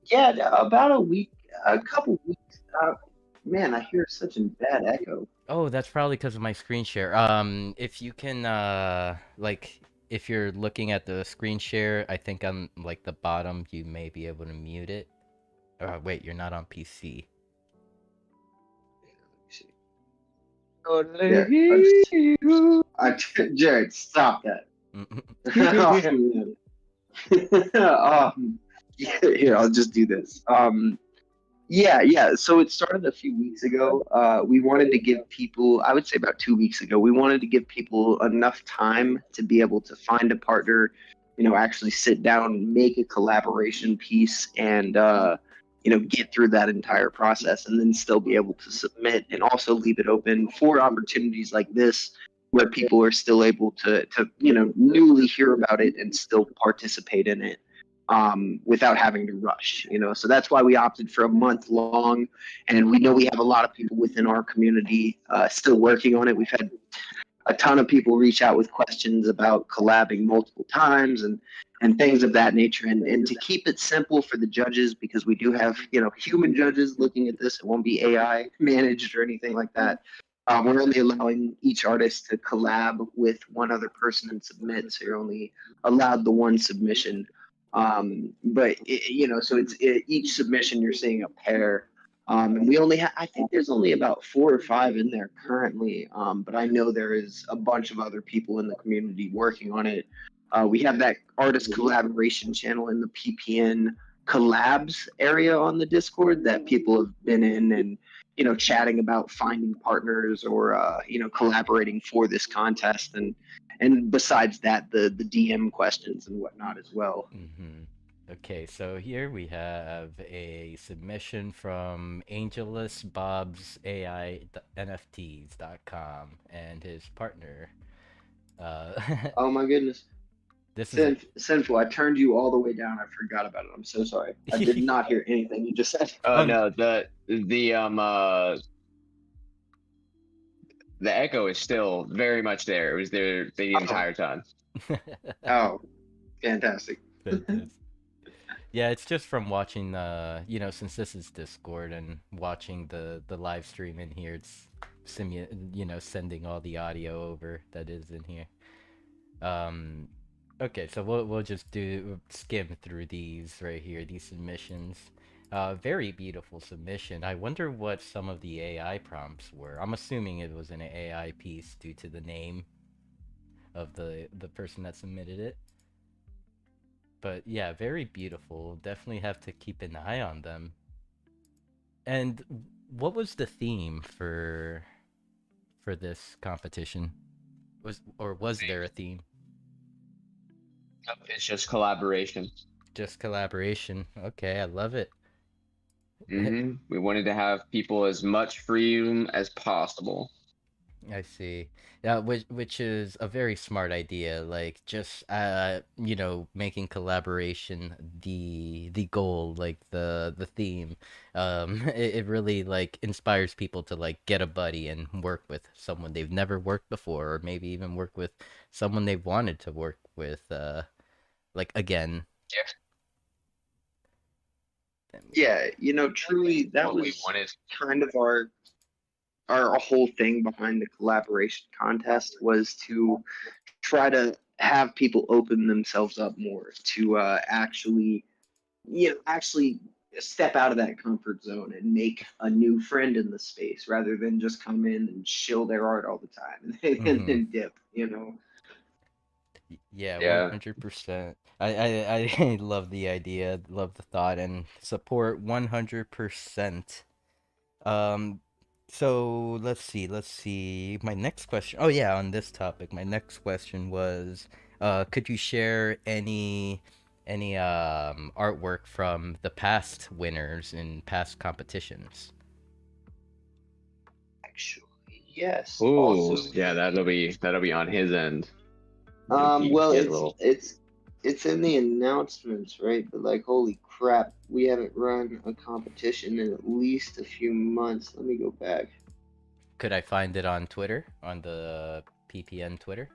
Yeah, about a week, a couple weeks. Man, I hear such a bad echo. Oh, that's probably because of my screen share. If you can, like, if you're looking at the screen share, I think on like the bottom, you may be able to mute it. Wait, you're not on PC. Yeah, Jared, stop that. Here, I'll just do this. Yeah. So it started a few weeks ago. We wanted to give people, I would say about 2 weeks ago, we wanted to give people enough time to be able to find a partner, actually sit down, make a collaboration piece, and get through that entire process, and then still be able to submit, and also leave it open for opportunities like this, where people are still able to newly hear about it and still participate in it, without having to rush. So that's why we opted for a month long, and we know we have a lot of people within our community still working on it. We've had a ton of people reach out with questions about collabing multiple times and things of that nature. And to keep it simple for the judges, because we do have human judges looking at this, it won't be AI managed or anything like that. We're only allowing each artist to collab with one other person and submit, so you're only allowed the one submission. So each submission you're seeing a pair. And we only have, I think there's only about 4 or 5 in there currently. But I know there is a bunch of other people in the community working on it. We have that artist collaboration channel in the PPN collabs area on the Discord that people have been in, and chatting about finding partners, or collaborating for this contest, and besides that, the DM questions and whatnot as well. Okay, so here we have a submission from Angelus Bob's AI NFTs.com and his partner. Oh my goodness. This is Sinful, I turned you all the way down. I forgot about it. I'm so sorry. I did not hear anything you just said. No, the echo is still very much there. It was there the entire time. Oh, fantastic. Yeah, it's just from watching since this is Discord and watching the live stream in here, it's sending all the audio over that is in here. Okay, so we'll just skim through these right here, these submissions. Very beautiful submission. I wonder what some of the AI prompts were. I'm assuming it was an AI piece due to the name of the person that submitted it. But yeah, very beautiful. Definitely have to keep an eye on them. And what was the theme for this competition? Was there a theme? It's just collaboration. Just collaboration. Okay, I love it. We wanted to have people as much freedom as possible. I see. Yeah, which is a very smart idea. Like, just making collaboration the goal, like the theme. It really like inspires people to like get a buddy and work with someone they've never worked before, or maybe even work with someone they've wanted to work with, like again. Yeah, truly that was kind of our whole thing behind the collaboration contest, was to try to have people open themselves up more to actually step out of that comfort zone and make a new friend in the space, rather than just come in and shill their art all the time and then dip. Yeah, 100%. I love the idea, love the thought, and support 100%. So let's see. My next question. Oh yeah, on this topic, my next question was, could you share any artwork from the past winners in past competitions? Actually, yes. Ooh, also, yeah, that'll be on his end. Well, it's in the announcements, right? But like, holy crap, we haven't run a competition in at least a few months. Let me go back. Could I find it on Twitter, on the PPN Twitter?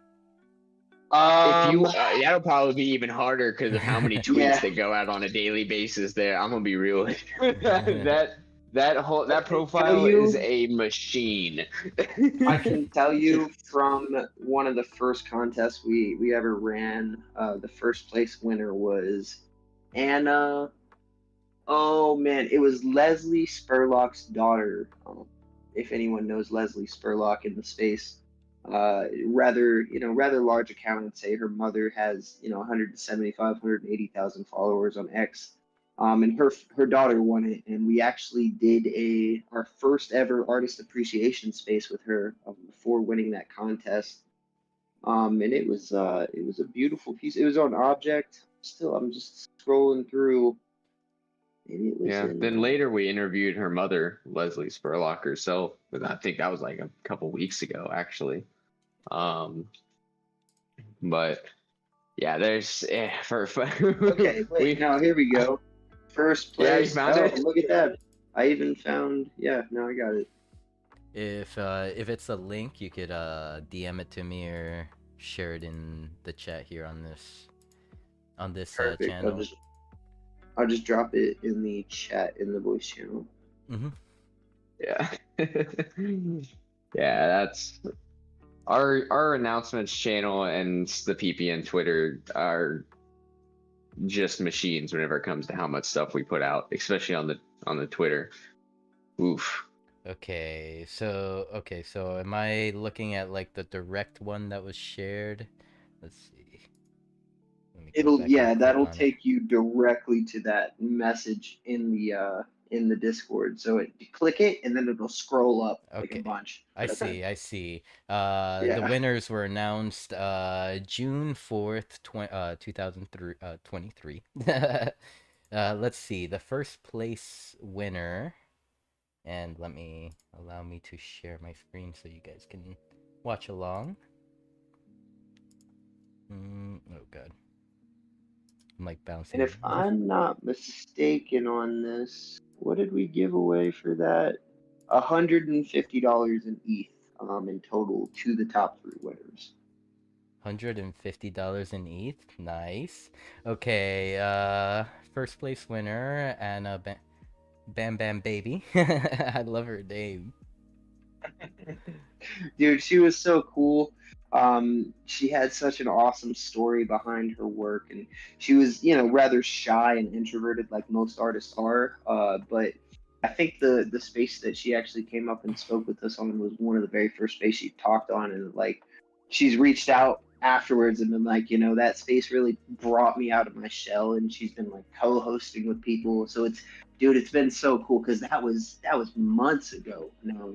That'll probably be even harder because of how many tweets that go out on a daily basis. There, I'm gonna be real. That profile is a machine. I can tell you from one of the first contests we ever ran, the first place winner was Anna. Oh man, it was Leslie Spurlock's daughter. If anyone knows Leslie Spurlock in the space, rather large account. I'd say her mother has 175, 180,000 followers on X. And her daughter won it, and we actually did our first ever artist appreciation space with her before winning that contest. And it was a beautiful piece. It was on Object. Still, I'm just scrolling through. And it was Yeah. Then later we interviewed her mother, Leslie Spurlock herself, but I think that was like a couple weeks ago, actually. But yeah, there's okay. Wait, now here we go. First place. Yeah, you found it? Look at that. I even found. Yeah, now I got it. If it's a link, you could DM it to me or share it in the chat here on this channel. I'll just drop it in the chat in the voice channel. Yeah. Yeah, that's our announcements channel, and the PPN Twitter are just machines whenever it comes to how much stuff we put out, especially on the Twitter. Oof. Okay, so am I looking at like the direct one that was shared? Let's see. That'll take you directly to that message in the Discord. So click it and then it'll scroll up like a bunch. I see. The winners were announced June 4th, 2023. Let's see. The first place winner, and allow me to share my screen so you guys can watch along. Oh god. I'm like bouncing. And if I'm not mistaken on this, what did we give away for that? $150 in ETH in total to the top 3 winners. $150 in ETH? Nice. Okay, first place winner, Anna Bam Bam Baby. I love her name. Dude, she was so cool. She had such an awesome story behind her work, and she was, rather shy and introverted like most artists are. But I think the space that she actually came up and spoke with us on was one of the very first space she talked on, and like she's reached out afterwards and been like, that space really brought me out of my shell, and she's been like co-hosting with people. So it's been so cool because that was months ago now,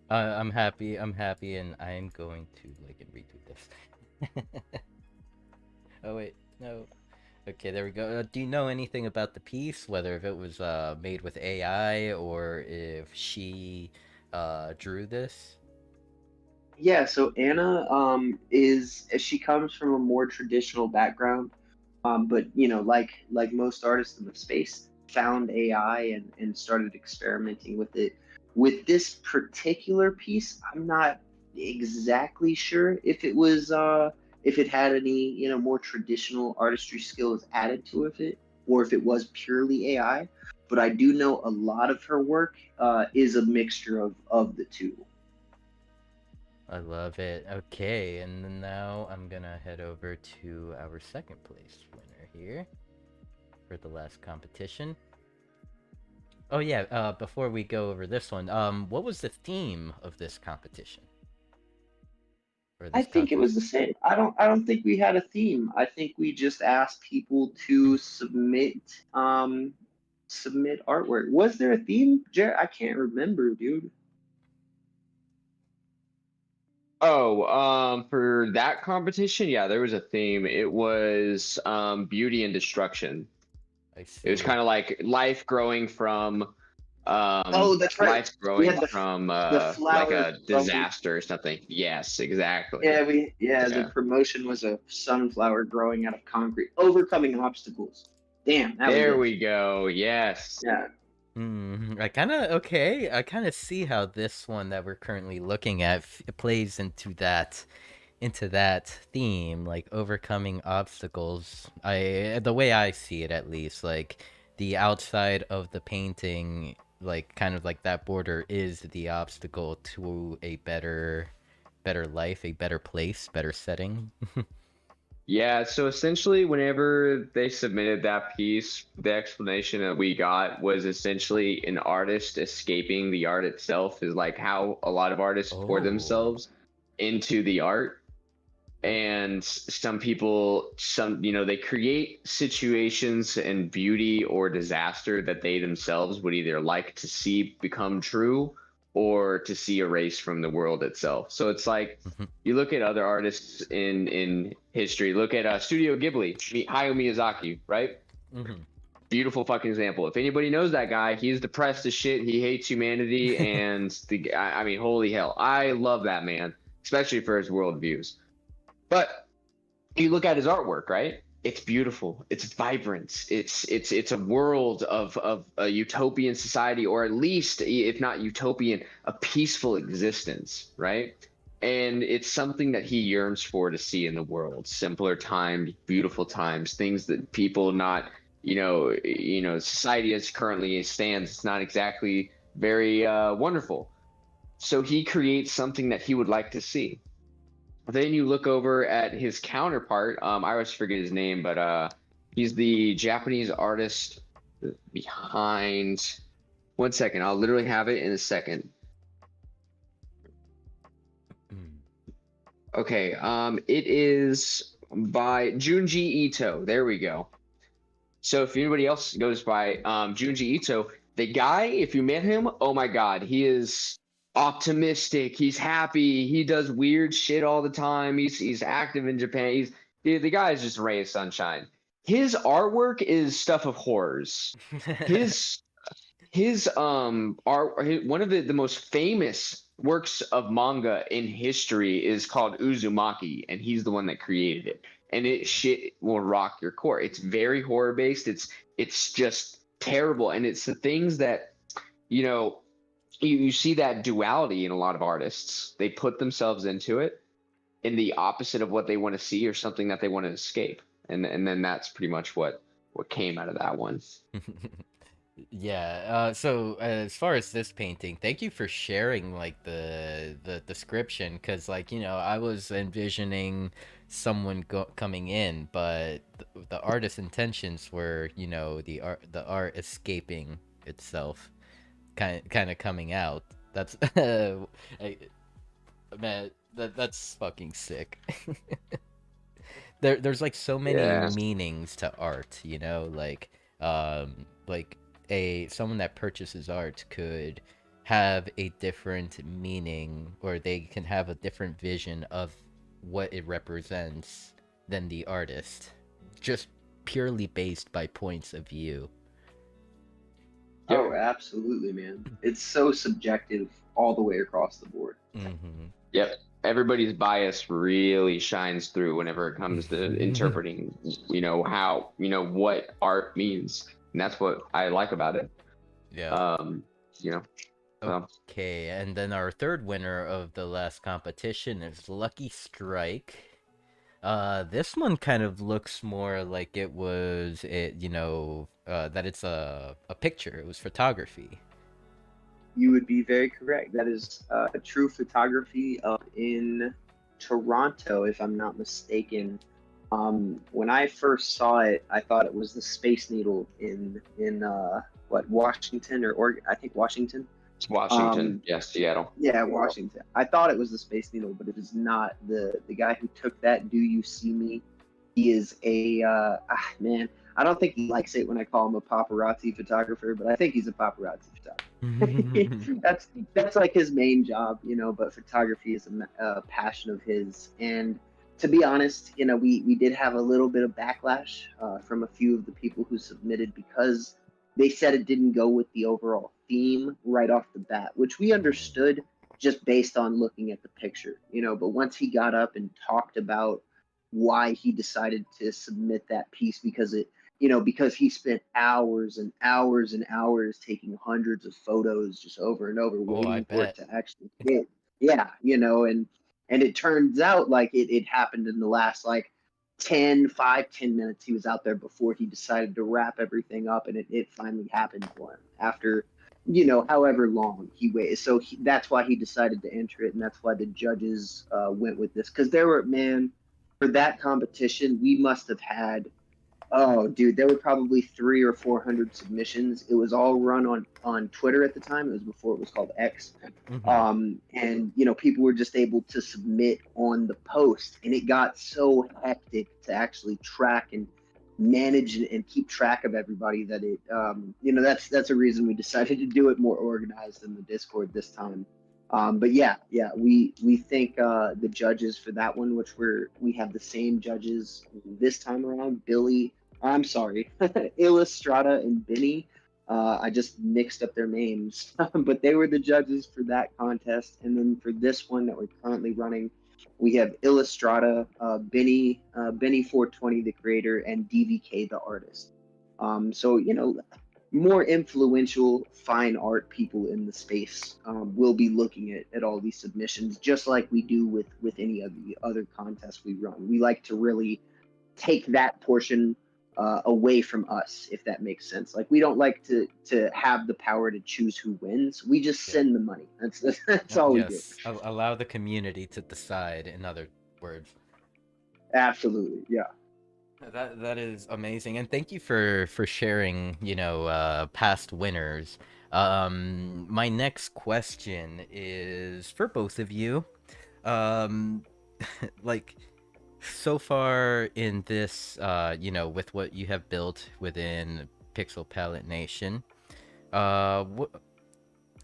I'm happy, and I'm going to like and retweet this. Oh wait, no. Okay, there we go. Do you know anything about the piece, whether if it was made with AI or if she drew this? Yeah, so Anna she comes from a more traditional background, but like most artists in the space, found AI and started experimenting with it. With this particular piece, I'm not exactly sure if it was if it had any more traditional artistry skills added to it, or if it was purely AI. But I do know a lot of her work is a mixture of the two. I love it. Okay, and then now I'm gonna head over to our second place winner here for the last competition. Oh yeah, before we go over this one, what was the theme of this competition? I think it was the same. I don't think we had a theme. I think we just asked people to submit artwork. Was there a theme, Jared? I can't remember, dude. Oh, for that competition, yeah, there was a theme. It was beauty and destruction. I see. It was kind of like life growing from that's right. Life growing from like a disaster or something. Yes, exactly. Yeah, the promotion was a sunflower growing out of concrete, overcoming obstacles. Damn. There we go. Yes. Yeah. I kind of see how this one that we're currently looking at plays into that theme, like overcoming obstacles. The way I see it, at least, like the outside of the painting, like kind of like that border, is the obstacle to a better life, a better place, better setting. Yeah, so essentially, whenever they submitted that piece, the explanation that we got was essentially an artist escaping the art itself, is like how a lot of artists pour Oh. themselves into the art. And some people, they create situations and beauty or disaster that they themselves would either like to see become true or to see erased from the world itself. So it's like you look at other artists in history. Look at Studio Ghibli, Hayao Miyazaki, right? Hmm. Beautiful fucking example. If anybody knows that guy, he's depressed as shit. He hates humanity, and I mean, holy hell, I love that man, especially for his worldviews. But you look at his artwork, right? It's beautiful. It's vibrant. It's a world of a utopian society, or at least, if not utopian, a peaceful existence, right? And it's something that he yearns for to see in the world. Simpler times, beautiful times, things that people not, society as currently stands, it's not exactly very wonderful. So he creates something that he would like to see. Then you look over at his counterpart. I always forget his name, but he's the Japanese artist behind. One second, I'll literally have it in a second. Okay, it is by Junji Ito. There we go. So if anybody else goes by Junji Ito, the guy, if you met him, oh my God, he is optimistic. He's happy. He does weird shit all the time. He's active in Japan. The guy is just a ray of sunshine. His artwork is stuff of horrors. His one of the most famous works of manga in history is called Uzumaki, and he's the one that created it. And it shit will rock your core. It's very horror based. It's just terrible, and it's the things that you know you see that duality in a lot of artists. They put themselves into it, in the opposite of what they want to see or something that they want to escape, and then that's pretty much what came out of that one. Yeah, so as far as this painting, thank you for sharing like the description, because like, I was envisioning someone coming in, but the artist's intentions were, the art escaping itself, kind of coming out. That's man, that's fucking sick. There's like so many Yeah. meanings to art, like someone that purchases art could have a different meaning, or they can have a different vision of what it represents than the artist, just purely based by points of view. Oh, absolutely, man. It's so subjective all the way across the board. Yep. Everybody's bias really shines through whenever it comes to interpreting, what art means. And that's what I like about it. Yeah. So. Okay, and then our third winner of the last competition is Lucky Strike. This one kind of looks more like it was that it's a picture. It was photography. You would be very correct. That is true photography up in Toronto, if I'm not mistaken. When I first saw it, I thought it was the Space Needle in Washington or I think Washington. Washington, yes, Seattle. Yeah, Washington. I thought it was the Space Needle, but it is not. The guy who took that, Do You See Me? He is a man. I don't think he likes it when I call him a paparazzi photographer, but I think he's a paparazzi photographer. that's like his main job, But photography is a passion of his, and to be honest, we did have a little bit of backlash from a few of the people who submitted because they said it didn't go with the overall theme right off the bat, which we understood just based on looking at the picture, But once he got up and talked about why he decided to submit that piece, because because he spent hours and hours and hours taking hundreds of photos just over and over, Oh, I waiting for it bet. to actually hit. Yeah, and it turns out like it happened in the last like 10 minutes he was out there before he decided to wrap everything up, and it finally happened for him after however long he waited. So that's why he decided to enter it, and that's why the judges went with this, because there were, man, for that competition we must have had, oh, dude, there were probably 300 or 400 submissions. It was all run on Twitter at the time. It was before it was called X. And people were just able to submit on the post, and it got so hectic to actually track and manage and keep track of everybody that it that's a reason we decided to do it more organized in the Discord this time. But yeah, we thank the judges for that one, which we have the same judges this time around. I'm sorry, Illustrata and Benny. I just mixed up their names, but they were the judges for that contest. And then for this one that we're currently running, we have Illustrata, Benny 420, the creator, and DVK, the artist. So more influential fine art people in the space will be looking at all these submissions, just like we do with any of the other contests we run. We like to really take that portion away from us, if that makes sense. Like, we don't like to have the power to choose who wins. We just send the money. That's all we do. Allow the community to decide, in other words. Absolutely, yeah. That is amazing, and thank you for sharing, past winners. My next question is for both of you. Like, so far in this, with what you have built within Pixel Palette Nation,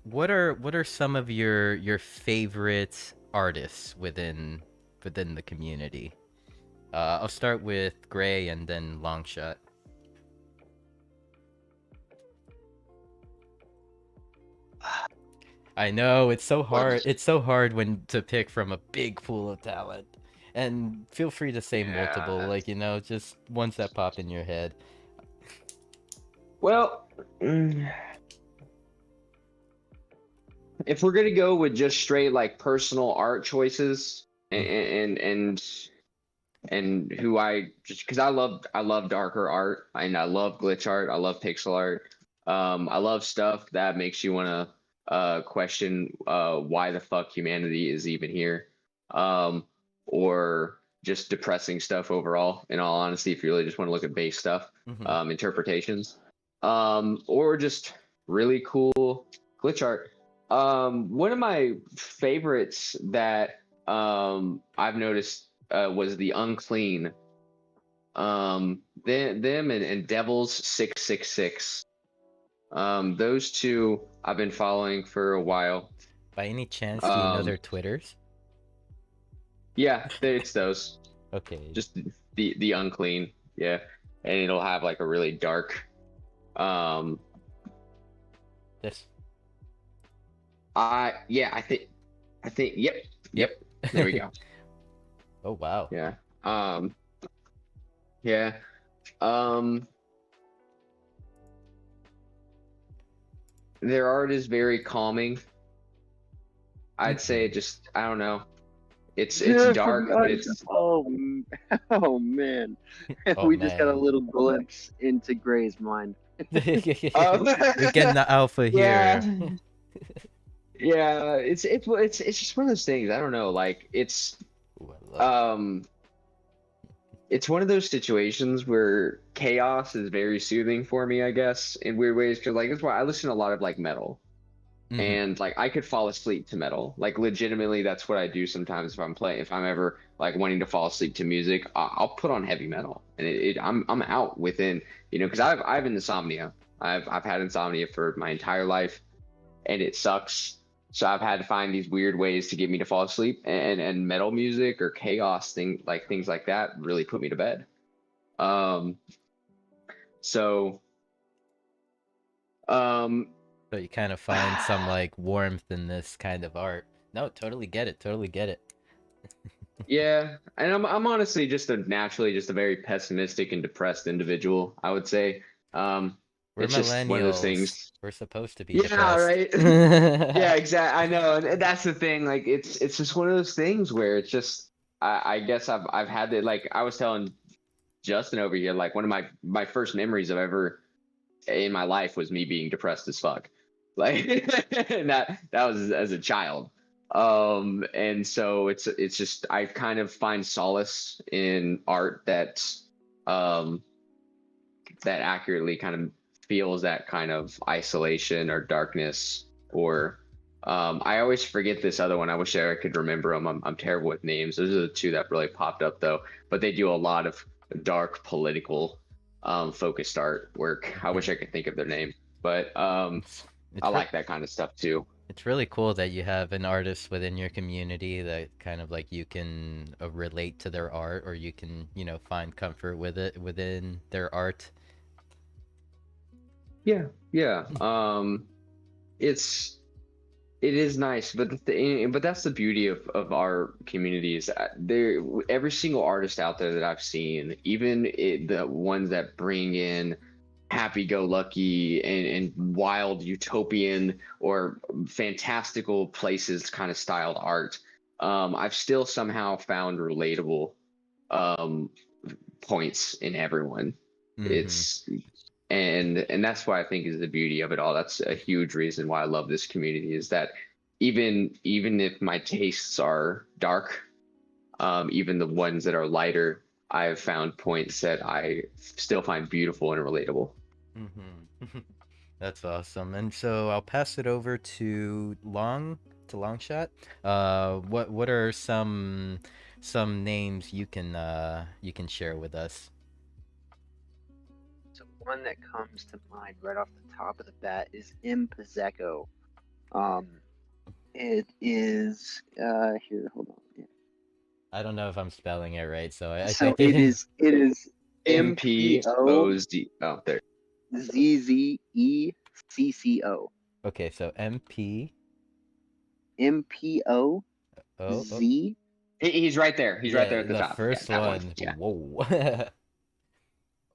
what are some of your favorite artists within the community? I'll start with Gray and then Longshot. I know it's so hard. It's so hard when to pick from a big pool of talent. And feel free to say multiple, just ones that pop in your head. Well, if we're gonna go with just straight like personal art choices, and who because I love darker art, and I love glitch art, I love pixel art. I love stuff that makes you want to question why the fuck humanity is even here. Or just depressing stuff overall, in all honesty, if you really just want to look at base stuff, interpretations, or just really cool glitch art. One of my favorites that I've noticed was the Unclean. Them and Devils 666. Those two I've been following for a while. By any chance, do you know their Twitters? Yeah, it's those. Okay. Just the Unclean, yeah, and it'll have like a really dark. This. I think. Yep. There we go. Oh wow. Yeah. Their art is very calming. I'd say I don't know. It's dark, but it's oh man. We just got a little glimpse into Gray's mind. We're getting the alpha here. Yeah, it's just one of those things. I don't know, like it's one of those situations where chaos is very soothing for me, I guess, in weird ways, because like that's why I listen to a lot of like metal. And like I could fall asleep to metal, like legitimately. That's what I do sometimes if I'm ever like wanting to fall asleep to music. I'll put on heavy metal, and I'm out within, because I have insomnia. I've had insomnia for my entire life, and it sucks. So I've had to find these weird ways to get me to fall asleep, and metal music or chaos things like that really put me to bed. So you kind of find some like warmth in this kind of art. No, totally get it. Yeah, and I'm honestly just naturally a very pessimistic and depressed individual, I would say. We're it's millennials. Just one of those things. We're supposed to be depressed. Right. Yeah, exactly. I know, and that's the thing. Like, it's just one of those things where it's just I guess I've had it. Like I was telling Justin over here, like one of my first memories of ever in my life was me being depressed as fuck. Like and that was as a child. And so it's just I kind of find solace in art um that accurately kind of feels that kind of isolation or darkness or I always forget this other one. I wish I could remember them. I'm terrible with names. Those are the two that really popped up though. But they do a lot of dark political focused art work. I wish I could think of their name. But It's I it's re- like that kind of stuff too. it's really cool that you have an artist within your community that kind of like you can relate to their art, or you can, find comfort with it within their art. Yeah, yeah. It's it is nice, but but that's the beauty of our community is that there every single artist out there that I've seen, even the ones that bring in happy-go-lucky and wild utopian or fantastical places kind of styled art, I've still somehow found relatable um, points in everyone. Mm-hmm. It's and that's why I think is the beauty of it all. That's a huge reason why I love this community is that even if my tastes are dark, even the ones that are lighter, I have found points that I still find beautiful and relatable. Mm-hmm. That's awesome. And so I'll pass it over to Longshot. What are some names you can share with us? So one that comes to mind right off the top of the bat is Impazeko. Um, it is here. Hold on. Yeah. I don't know if I'm spelling it right, so I So think it. it is MPO MPOZ. Oh, there. ZZECCO. Okay, so MP. MPO Oh, oh, Z. He's right there. He's right there yeah, at the the top. Yeah, first that one. one. Yeah. Whoa.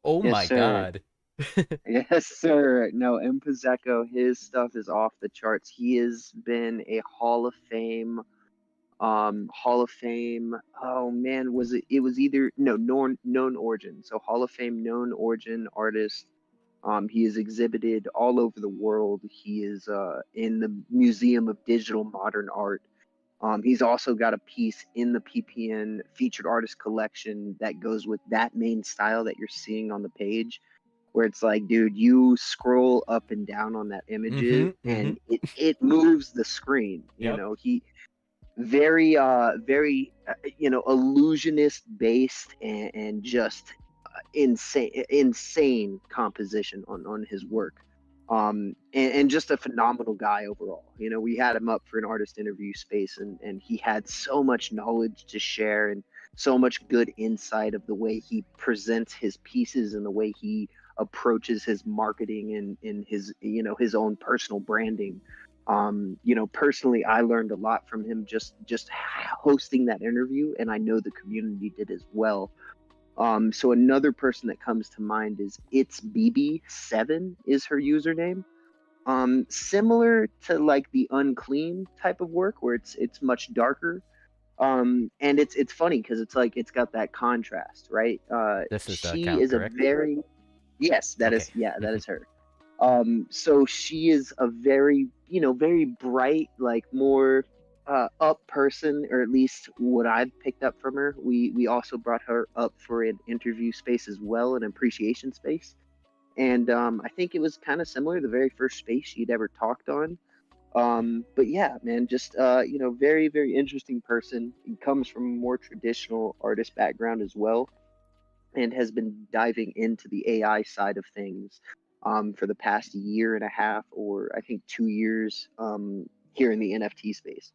Oh Yes, my sir. God. Yes, sir. No, Impazeko, his stuff is off the charts. He has been a Hall of Fame. Oh man, was it? It was either no known origin. So Hall of Fame known origin artist. He is exhibited all over the world. He is in the Museum of Digital Modern Art. He's also got a piece in the PPN featured artist collection that goes with that main style that you're seeing on the page, where it's like, dude, you scroll up and down on that image Mm-hmm. Mm-hmm. and it moves the screen. Yep. He very illusionist based and just insane composition on his work, and just a phenomenal guy overall. We had him up for an artist interview space, and he had so much knowledge to share and so much good insight of the way he presents his pieces and the way he approaches his marketing and in his his own personal branding. Personally, I learned a lot from him just hosting that interview, and I know the community did as well. So another person that comes to mind is It's BB7 is her username. Similar to like the Unclean type of work, where it's much darker. And it's funny because it's like it's got that contrast, right? This is the She account, is a correct? very Yes, that Okay. is, yeah, that is her. So she is a very, very bright, like more up person, or at least what I've picked up from her. We also brought her up for an interview space as well, an appreciation space. And I think it was kind of similar, the very first space she'd ever talked on. But yeah, man, just very, very interesting person. He comes from a more traditional artist background as well, and has been diving into the AI side of things for the past year and a half, or I think 2 years, here in the NFT space.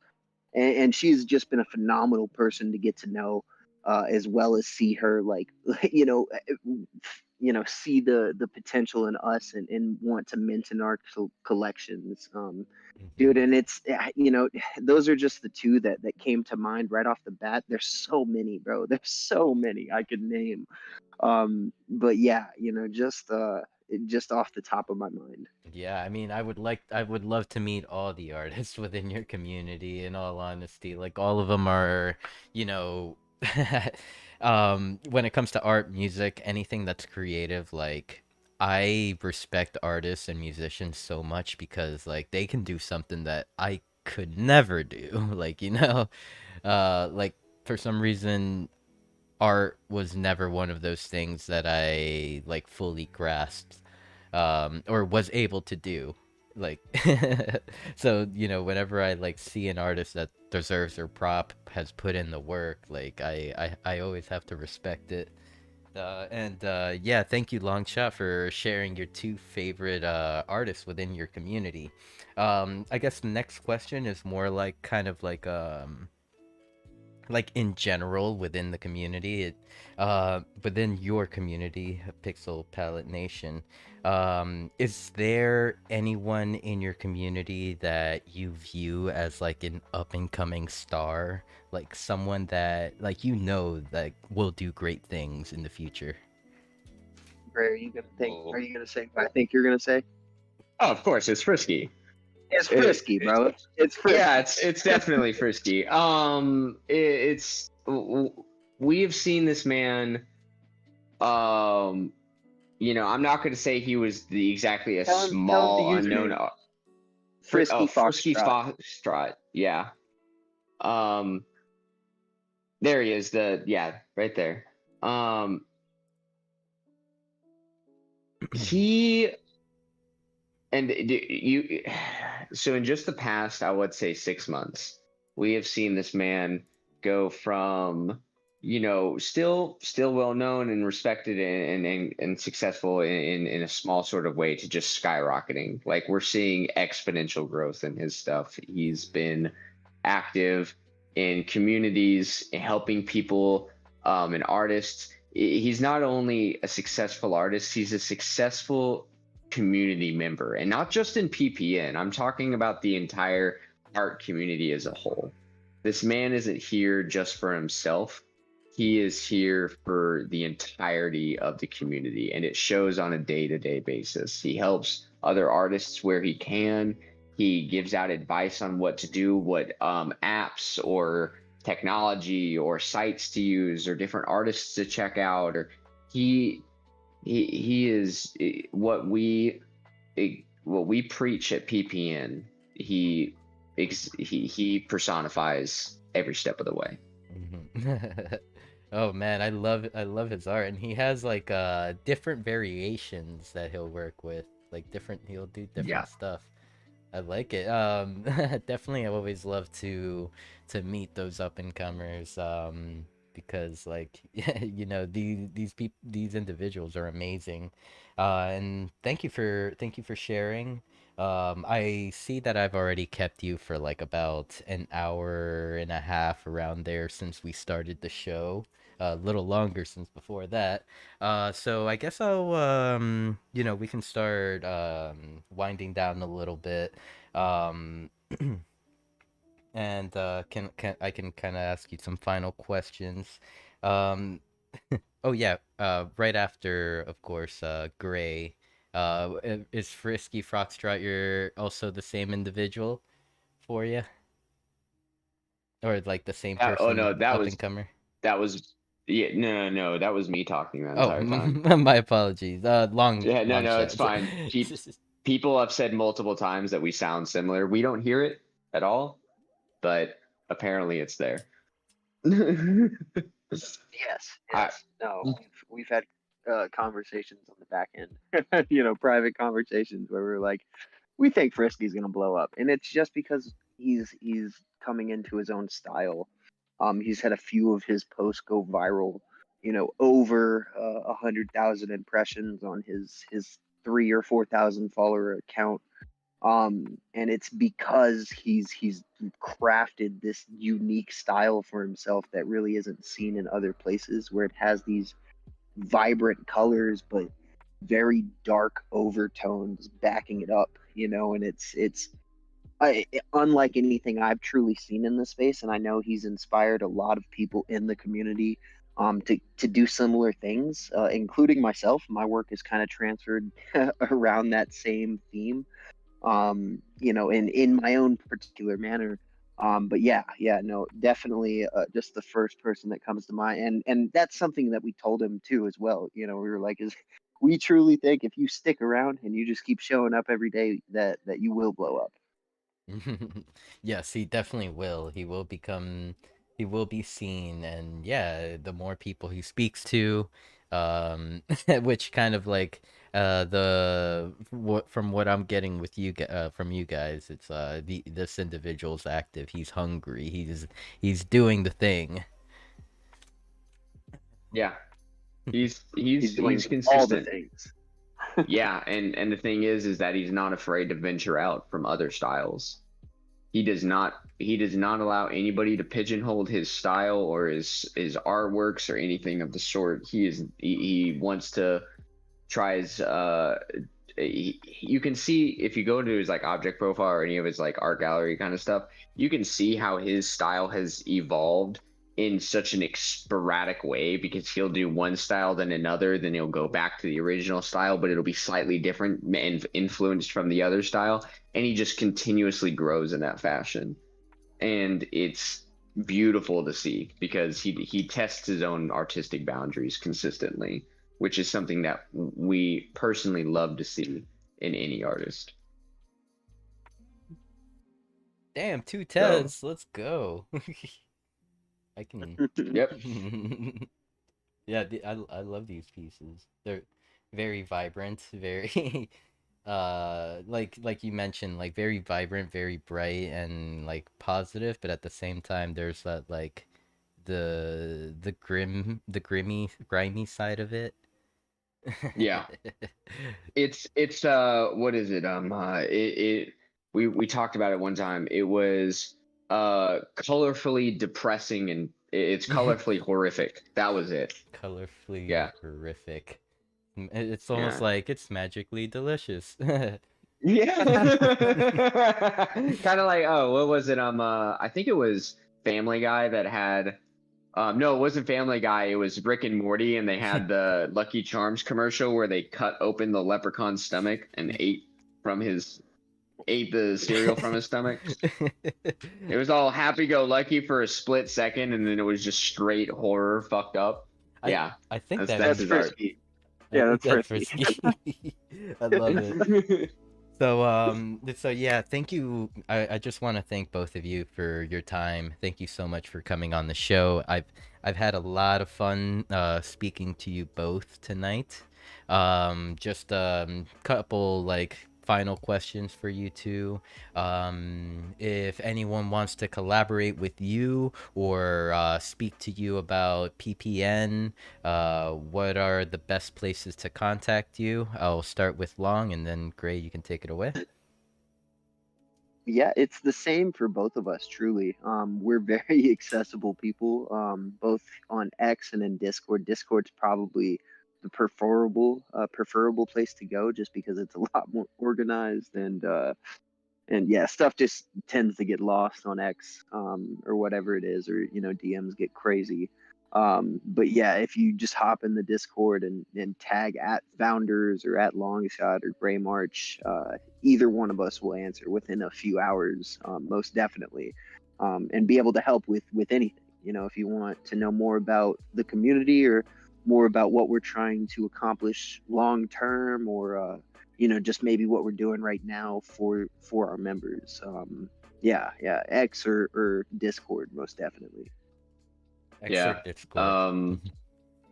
And she's just been a phenomenal person to get to know, as well as see her like see the potential in us, and want to mint in our collections. Mm-hmm. Dude, and it's those are just the two that came to mind right off the bat. There's so many, bro. There's so many I could name. But yeah, just off the top of my mind. Yeah, I mean, I would love to meet all the artists within your community, in all honesty. Like all of them are, you know, When it comes to art, music, anything that's creative, like I respect artists and musicians so much because like they can do something that I could never do. Like, like for some reason art was never one of those things that I like fully grasped or was able to do. Like so, whenever I like see an artist that deserves their prop, has put in the work, like I always have to respect it. And yeah, thank you, Longshot, for sharing your two favorite artists within your community. I guess the next question is more like kind of like in general within the community, within your community, Pixel Palette Nation. Is there anyone in your community that you view as like an up and coming star, like someone that like that will do great things in the future? Ray, are you gonna think? Oh, Are you gonna say what I think you're gonna say? of course, it's Frisky. It's It, frisky, bro. It's yeah, frisky. it's definitely Frisky. We have seen this man. Um, I'm not going to say he was exactly a Tell him the small unknown. username. Frisky Frisky Foxtrot. Foxtrot. Yeah. Um, there he is. Right there. He and you. So in just the past, I would say 6 months, we have seen this man go from still well known and respected and successful in a small sort of way to just skyrocketing. Like we're seeing exponential growth in his stuff. He's been active in communities, helping people, and artists. He's not only a successful artist, he's a successful community member, and not just in PPN. I'm talking about the entire art community as a whole. This man isn't here just for himself. He is here for the entirety of the community, and it shows on a day-to-day basis. He helps other artists where he can. He gives out advice on what to do, what apps or technology or sites to use or different artists to check out. Or he is what we preach at PPN. He personifies every step of the way. Mhm. Oh man, I love his art, and he has like different variations that he'll work with. Like he'll do Yeah. different stuff. I like it. Definitely, I always love to meet those up and comers. Because like these individuals are amazing. And thank you for sharing. I see that I've already kept you for like about an hour and a half around there since we started the show. A little longer since before that. So I guess we can start winding down a little bit. Um, and can I can kind of ask you some final questions. Um, oh yeah, right after, of course, Gray. Is Frisky Foxtrot your also the same individual for you, or like the same Oh person no, up and comer? that was yeah, no, that was me talking that Oh, entire time. my apologies. Yeah, Long no, it's shot. fine. People have said multiple times that we sound similar. We don't hear it at all, but apparently it's there. Yes, I, yes. No, we've had conversations on the back end, private conversations where we're like, we think Frisky's gonna blow up, and it's just because he's coming into his own style. He's had a few of his posts go viral, over 100,000 impressions on his 3 or 4 thousand follower account. And it's because he's crafted this unique style for himself that really isn't seen in other places, where it has these vibrant colors but very dark overtones backing it up, and unlike anything I've truly seen in this space. And I know he's inspired a lot of people in the community to do similar things, including myself. My work is kind of transferred around that same theme, in my own particular manner. But yeah, no, definitely just the first person that comes to mind, and that's something that we told him too as well. You know, we were like, is we truly think if you stick around and you just keep showing up every day that you will blow up. Yes, he definitely will. He will be seen, and yeah, the more people he speaks to, which kind of like what from what I'm getting with from you guys, it's this individual's active. He's hungry. He's doing the thing. Yeah, He's doing he's all the consistent. things. Yeah, and the thing is that he's not afraid to venture out from other styles. He does not allow anybody to pigeonhole his style or his artworks or anything of the sort. He wants to try his you can see if you go into his like object profile or any of his like art gallery kind of stuff, you can see how his style has evolved in such an sporadic way because he'll do one style then another, then he'll go back to the original style, but it'll be slightly different and influenced from the other style, and he just continuously grows in that fashion, and it's beautiful to see because he tests his own artistic boundaries consistently, which is something that we personally love to see in any artist. Damn, two So, tests. Let's go. I can. yep. Yeah, I love these pieces. They're very vibrant, very like you mentioned, like very vibrant, very bright and like positive, but at the same time there's that like the grimy side of it. Yeah. It's what is it? We talked about it one time. It was colorfully depressing, and it's colorfully horrific. That was it. Colorfully Yeah. horrific. It's almost Yeah. like it's magically delicious. Yeah. Kind of like, oh, what was it? I think it was Family Guy that had no, it wasn't Family Guy. It was Rick and Morty, and they had the Lucky Charms commercial where they cut open the leprechaun's stomach and ate the cereal from his stomach. It was all happy-go-lucky for a split second, and then it was just straight horror, fucked up. I Yeah, I think that's that that's That's his is art. frisky. I Yeah, think that's that's frisky. risky. I love it. So yeah, thank you. I just want to thank both of you for your time. Thank you so much for coming on the show. I've had a lot of fun speaking to you both tonight. Just couple like final questions for you two. If anyone wants to collaborate with you or speak to you about PPN, what are the best places to contact you? I'll start with Long, and then Gray, you can take it away. Yeah, it's the same for both of us, truly. We're very accessible people, both on X and in Discord. Discord's probably the preferable place to go just because it's a lot more organized and yeah, stuff just tends to get lost on X, or whatever it is, or DMs get crazy. But yeah, if you just hop in the Discord and tag at Founders or at Longshot or Gray March, either one of us will answer within a few hours, most definitely, and be able to help with anything. If you want to know more about the community or more about what we're trying to accomplish long term, or just maybe what we're doing right now for our members. Yeah, X or Discord, most definitely. Yeah. Excerpt Discord.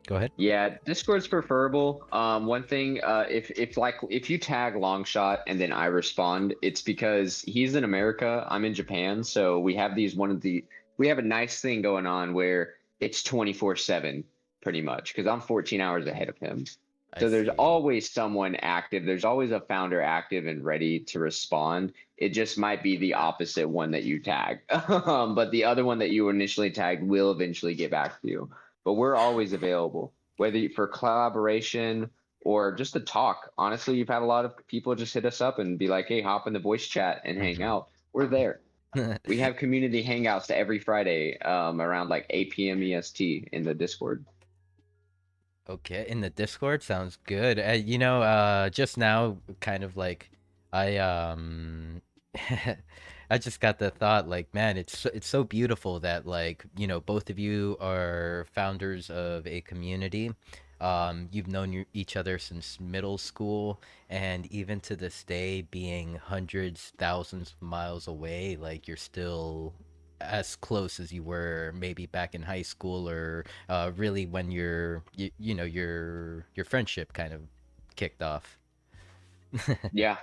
Go ahead. Yeah, Discord's preferable. One thing, if you tag Longshot and then I respond, it's because he's in America, I'm in Japan, so we have a nice thing going on where it's 24/7 pretty much because I'm 14 hours ahead of him. I So there's see. always someone active. There's always a founder active and ready to respond. It just might be the opposite one that you tag. But the other one that you initially tagged will eventually get back to you. But we're always available, for collaboration or just to talk. Honestly, you've had a lot of people just hit us up and be like, hey, hop in the voice chat and hang Mhm. out. We're there. We have community hangouts every Friday around like 8 p.m. EST in the Discord. Okay, in the Discord sounds good. Just now, kind of like I I just got the thought, like, man, it's so beautiful that, like, both of you are founders of a community. You've known each other since middle school, and even to this day, being hundreds, thousands of miles away, like, you're still as close as you were maybe back in high school, or really when your friendship kind of kicked off. Yeah.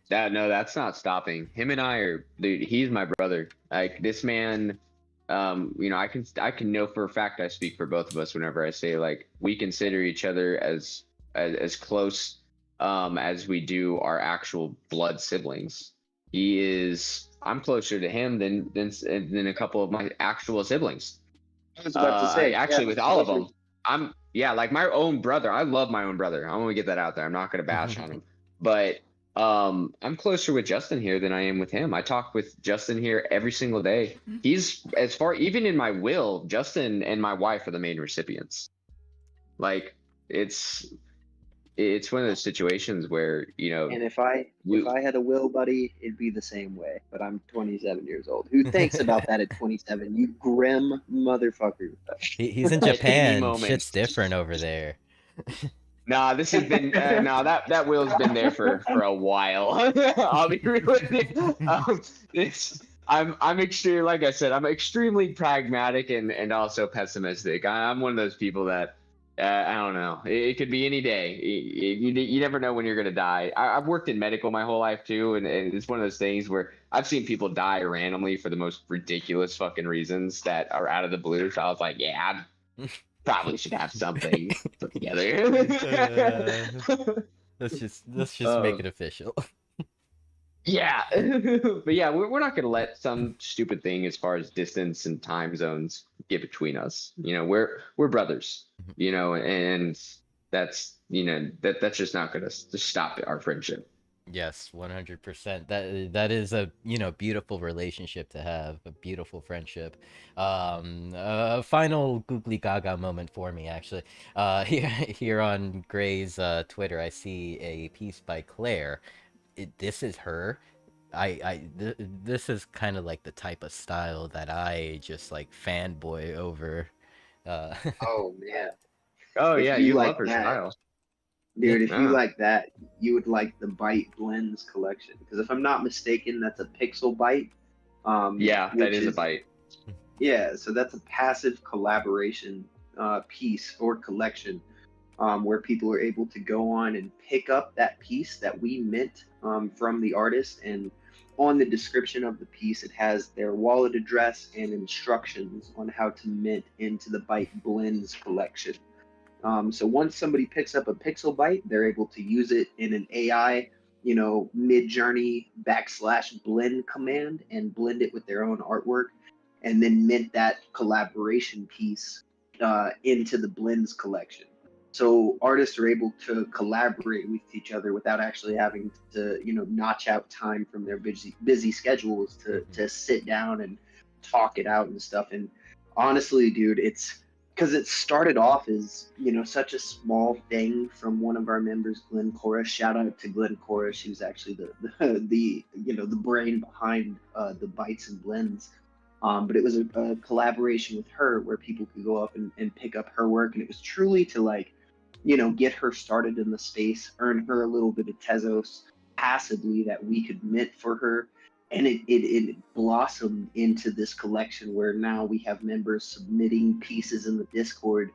No, that's not stopping. Him and I are, dude, he's my brother. Like this man, I can know for a fact I speak for both of us whenever I say like we consider each other as close as we do our actual blood siblings. I'm closer to him than a couple of my actual siblings. I was about to say, Actually, yeah, with all of them, like my own brother. I love my own brother. I want to get that out there. I'm not gonna bash on him, but I'm closer with Justin here than I am with him. I talk with Justin here every single day. He's as far even in my will, Justin and my wife are the main recipients. Like it's one of those situations where and if I had a will, buddy, it'd be the same way. But I'm 27 years old. Who thinks about that at 27? You grim motherfucker. He's in at any Japan. moment. Shit's different over there. Nah, this has been that will's been there for a while. I'll be real with you. I'm extremely, like I said, I'm extremely pragmatic and also pessimistic. I'm one of those people that I don't know. It could be any day. You never know when you're gonna die. I've worked in medical my whole life too, and it's one of those things where I've seen people die randomly for the most ridiculous fucking reasons that are out of the blue. So I was like, yeah, probably should have something put together. Let's just make it official. Yeah, but yeah, we're not gonna let some stupid thing as far as distance and time zones get between us. We're brothers. And that's just not gonna stop our friendship. Yes, 100%. That is a, beautiful relationship to have, a beautiful friendship. A final googly gaga moment for me, actually. Here on Gray's Twitter, I see a piece by Claire. This is her. This is kind of like the type of style that I just like fanboy over. Uh, Oh man. Oh If yeah, you you like love her that, style. dude, if you Yeah, like that, you would like the Byte Blends collection. Because if I'm not mistaken, that's a pixel byte. yeah, that Which is a is bite. yeah, so that's a passive collaboration piece or collection where people are able to go on and pick up that piece that we mint from the artist. And on the description of the piece, it has their wallet address and instructions on how to mint into the Byte Blends collection. So once somebody picks up a pixel byte, they're able to use it in an AI, mid-journey \blend command and blend it with their own artwork, and then mint that collaboration piece into the blends collection. So artists are able to collaborate with each other without actually having to, notch out time from their busy schedules to sit down and talk it out and stuff. And honestly, dude, it's because it started off as such a small thing from one of our members, Glenn Cora. Shout out to Glenn Cora. She was actually the brain behind the bites and blends. But it was a collaboration with her where people could go up and pick up her work, and it was truly to like get her started in the space, earn her a little bit of Tezos passively that we could mint for her. And it blossomed into this collection where now we have members submitting pieces in the Discord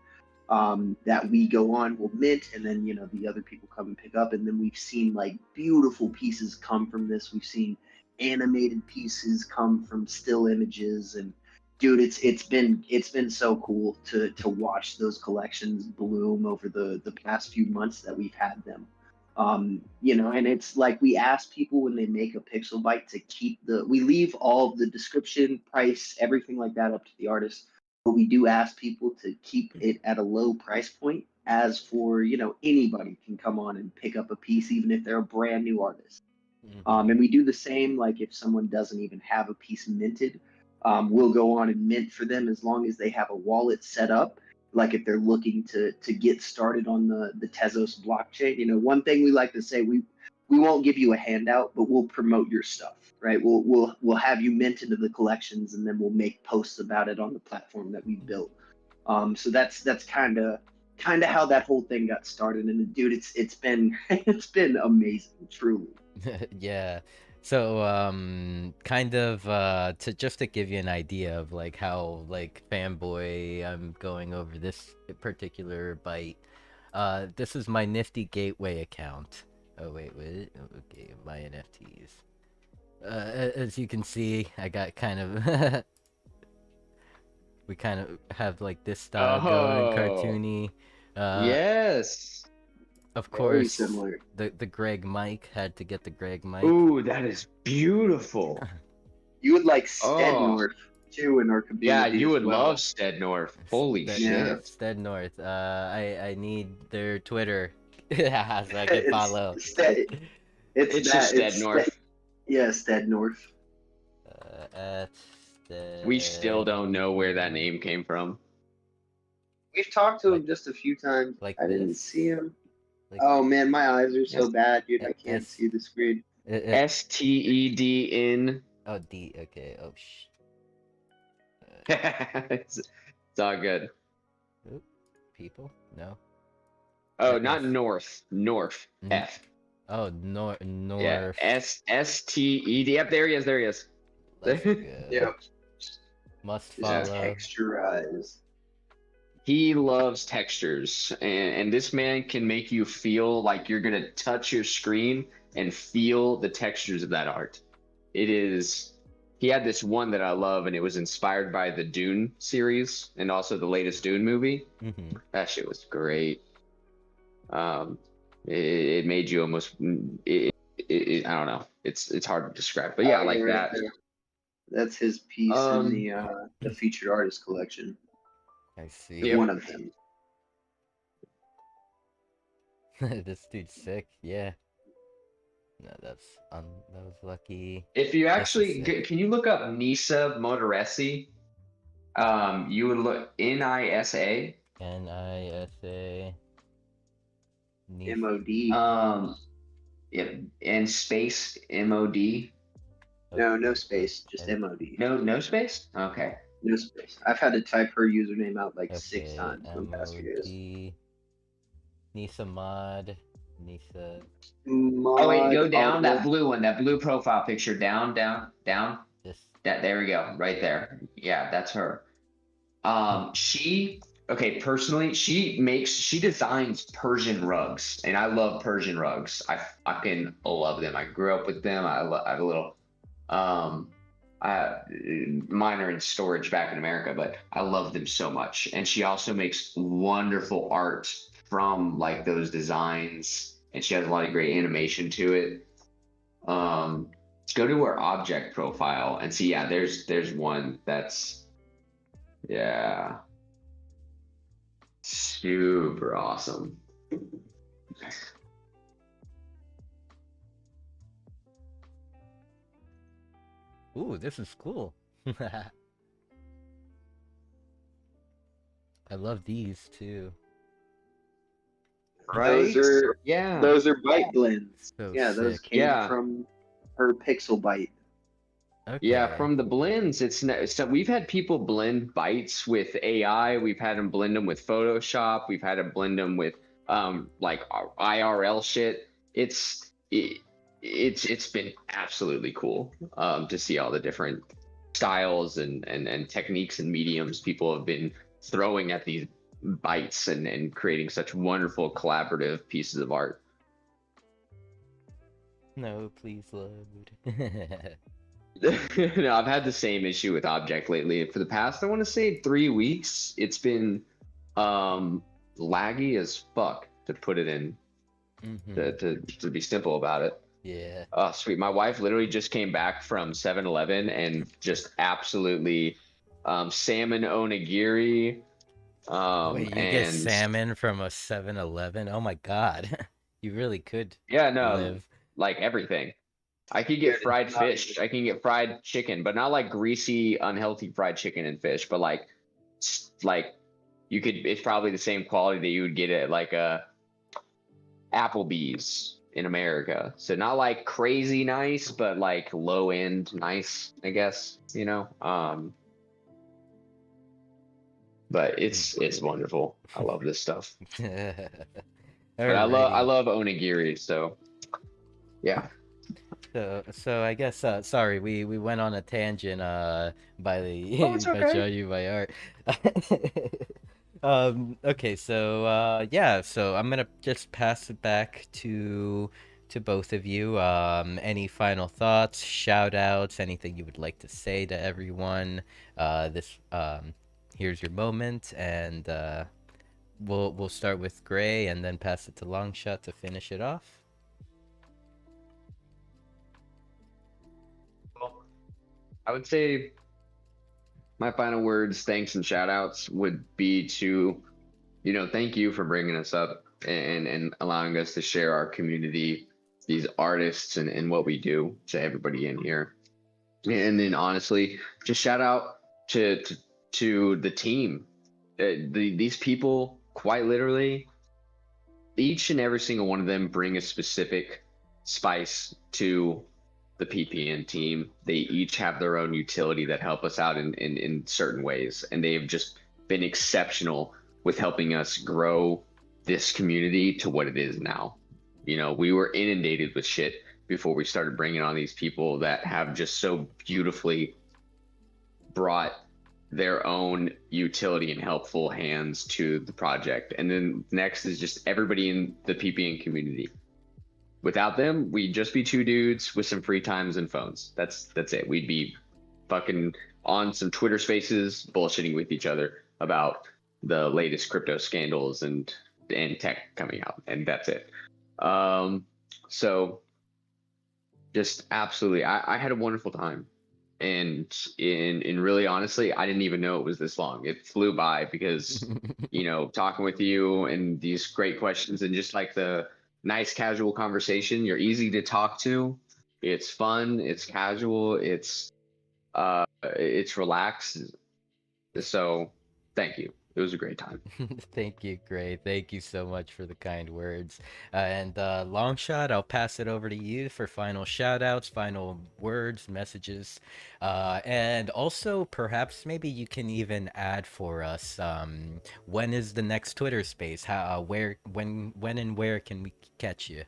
that we go on, we'll mint, and then the other people come and pick up. And then we've seen like beautiful pieces come from this. We've seen animated pieces come from still images, and dude, it's been so cool to watch those collections bloom over the past few months that we've had them. And it's like we ask people when they make a pixel byte to we leave all the description, price, everything like that up to the artist, but we do ask people to keep it at a low price point. As for anybody can come on and pick up a piece, even if they're a brand new artist. And we do the same, like if someone doesn't even have a piece minted, we'll go on and mint for them as long as they have a wallet set up. Like if they're looking to get started on the Tezos blockchain, one thing we like to say, we won't give you a handout, but we'll promote your stuff, right? We'll have you mint into the collections, and then we'll make posts about it on the platform that we built. So that's kind of how that whole thing got started. And dude, it's been it's been amazing, truly. Yeah. So kind of to give you an idea of like how like fanboy I'm going over this particular bite. This is my Nifty Gateway account. Oh wait, wait. Okay, my NFTs. As you can see, I got kind of we kind of have like this style going, Oh, cartoony. yes. Of Very course, similar. the Greg Mike had to get the Greg Mike. Ooh, that is beautiful. You would like Stead Oh, North too in our yeah, community you as would well. love Stead North. Holy Stead, shit. Stead North. I need their Twitter so I can follow. It's Stead. It's just Stead It's North. yeah, Stead North. At Stead. We still don't know where that name came from. We've talked to Like- him just a few times. like I didn't this? see him. Like, Oh man, my eyes are so Yes. bad, dude. I S- can't see the screen. STEDN. oh D. Okay. Oh It's all good. Oop, people? No. Oh, F. not North. North. Mm. F. Oh, North. Yeah. STED. Yep, there he is. There he is. Let's go. Yeah, Must just follow. texturize. He loves textures, and this man can make you feel like you're gonna touch your screen and feel the textures of that art. It is. He had this one that I love, and it was inspired by the Dune series and also the latest Dune movie. Mhm. That shit was great. It made you almost. I don't know. It's hard to describe, but yeah, like Right that. there. That's his piece in the featured artist collection. I see. Yep. One of them. This dude's sick. Yeah. No, that was lucky. If you That's actually sick. can you look up Nisa Motoresi? You would look NISA. NISA. MOD. Yeah, and space MOD. No space, just MOD. No space. Okay. No space. I've had to type her username out like 6 Okay, times in the past few days. MOD. Nisa mod. Nisa. Oh wait, go down that Mod, blue one, that blue profile picture. Down. Just There we go, right there. Yeah, that's her. Personally, she designs Persian rugs, and I love Persian rugs. I fucking love them. I grew up with them. I have a little, mine are in storage back in America, but I love them so much. And she also makes wonderful art from like those designs, and she has a lot of great animation to it. Let's go to her object profile and see. Yeah, there's one that's, yeah, super awesome. ooh, this is cool. I love these too. Those are Yeah. those are bite blends. So Yeah, those sick. came Yeah. from her pixel bite. Okay. Yeah, from the blends, so we've had people blend bytes with AI. We've had them blend them with Photoshop. We've had them blend them with like IRL shit. It's been absolutely cool to see all the different styles and techniques and mediums people have been throwing at these bytes and creating such wonderful collaborative pieces of art. No, please load. No, I've had the same issue with Object lately. For the past, I want to say 3 weeks, it's been laggy as fuck, to put it in, to be simple about it. Yeah. Oh, sweet. My wife literally just came back from 7-Eleven and just absolutely salmon onigiri. Wait, you get salmon from a 7-Eleven? Oh my god. You really could Yeah, no, live. like everything. I could get fried fish. I can get fried chicken, but not like greasy, unhealthy fried chicken and fish, but like you could, it's probably the same quality that you would get at like a Applebee's in America. So not like crazy nice, but like low end nice, I guess, you know. But it's wonderful. I love this stuff. But I Alrighty. love onigiri, so yeah. So I guess sorry, we went on a tangent by Oh, the it's by okay. showing you my art. Okay, so yeah, so I'm gonna just pass it back to both of you. Any final thoughts, shout outs, anything you would like to say to everyone? This here's your moment, and we'll start with Gray and then pass it to Longshot to finish it off. Well, I would say my final words, thanks and shout outs would be to, thank you for bringing us up and allowing us to share our community, these artists and what we do to everybody in here. And then honestly, just shout out to the team. These people, quite literally, each and every single one of them bring a specific spice to the PPN team. They each have their own utility that help us out in certain ways. And they've just been exceptional with helping us grow this community to what it is now. We were inundated with shit before we started bringing on these people that have just so beautifully brought their own utility and helpful hands to the project. And then next is just everybody in the PPN community. Without them, we'd just be two dudes with some free times and phones. That's it. We'd be fucking on some Twitter spaces, bullshitting with each other about the latest crypto scandals and tech coming out, and that's it. So just absolutely, I had a wonderful time. And in really honestly, I didn't even know it was this long. It flew by because, talking with you and these great questions and just like the nice casual conversation. You're easy to talk to. It's fun. It's casual. It's relaxed. So thank you. It was a great time. Thank you, Gray. Thank you so much for the kind words. And Longshot, I'll pass it over to you for final shout outs, final words, messages. And also, perhaps maybe you can even add for us when is the next Twitter space? How, where, when and where can we catch you?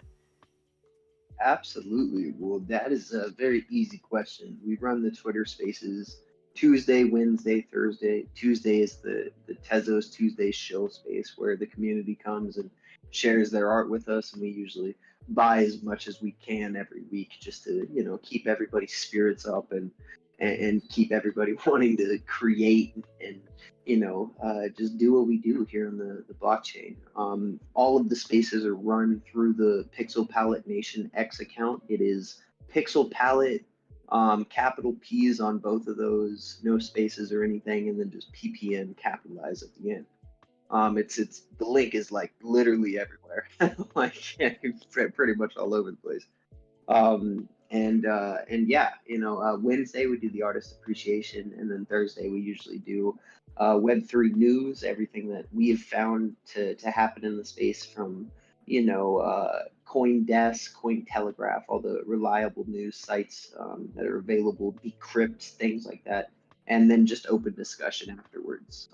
Absolutely. Well, that is a very easy question. We run the Twitter Spaces Tuesday, Wednesday, Thursday. Tuesday is the Tezos Tuesday show space where the community comes and shares their art with us, and we usually buy as much as we can every week just to keep everybody's spirits up and keep everybody wanting to create and just do what we do here on the blockchain. All of the spaces are run through the Pixel Palette Nation X account. It is Pixel Palette, capital P's on both of those, no spaces or anything, and then just PPN capitalized at the end. It's the link is like literally everywhere, like pretty much all over the place. And yeah, Wednesday we do the artist appreciation, and then Thursday we usually do Web3 news, everything that we have found to happen in the space from CoinDesk, Cointelegraph, all the reliable news sites that are available, Decrypt, things like that, and then just open discussion afterwards.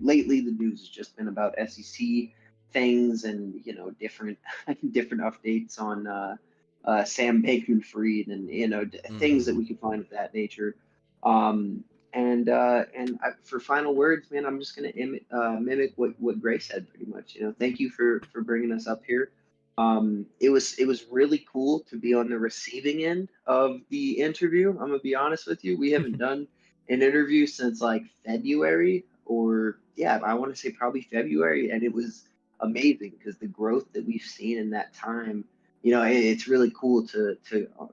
Lately, the news has just been about SEC things and different different updates on Sam Bankman-Fried and things that Mm-hmm. we could find of that nature. For final words, man, I'm just gonna mimic what Gray said pretty much. Thank you for bringing us up here. It was really cool to be on the receiving end of the interview. I'm gonna be honest with you. We haven't done an interview since like February, or yeah, I want to say probably February, and it was amazing because the growth that we've seen in that time, it's really cool to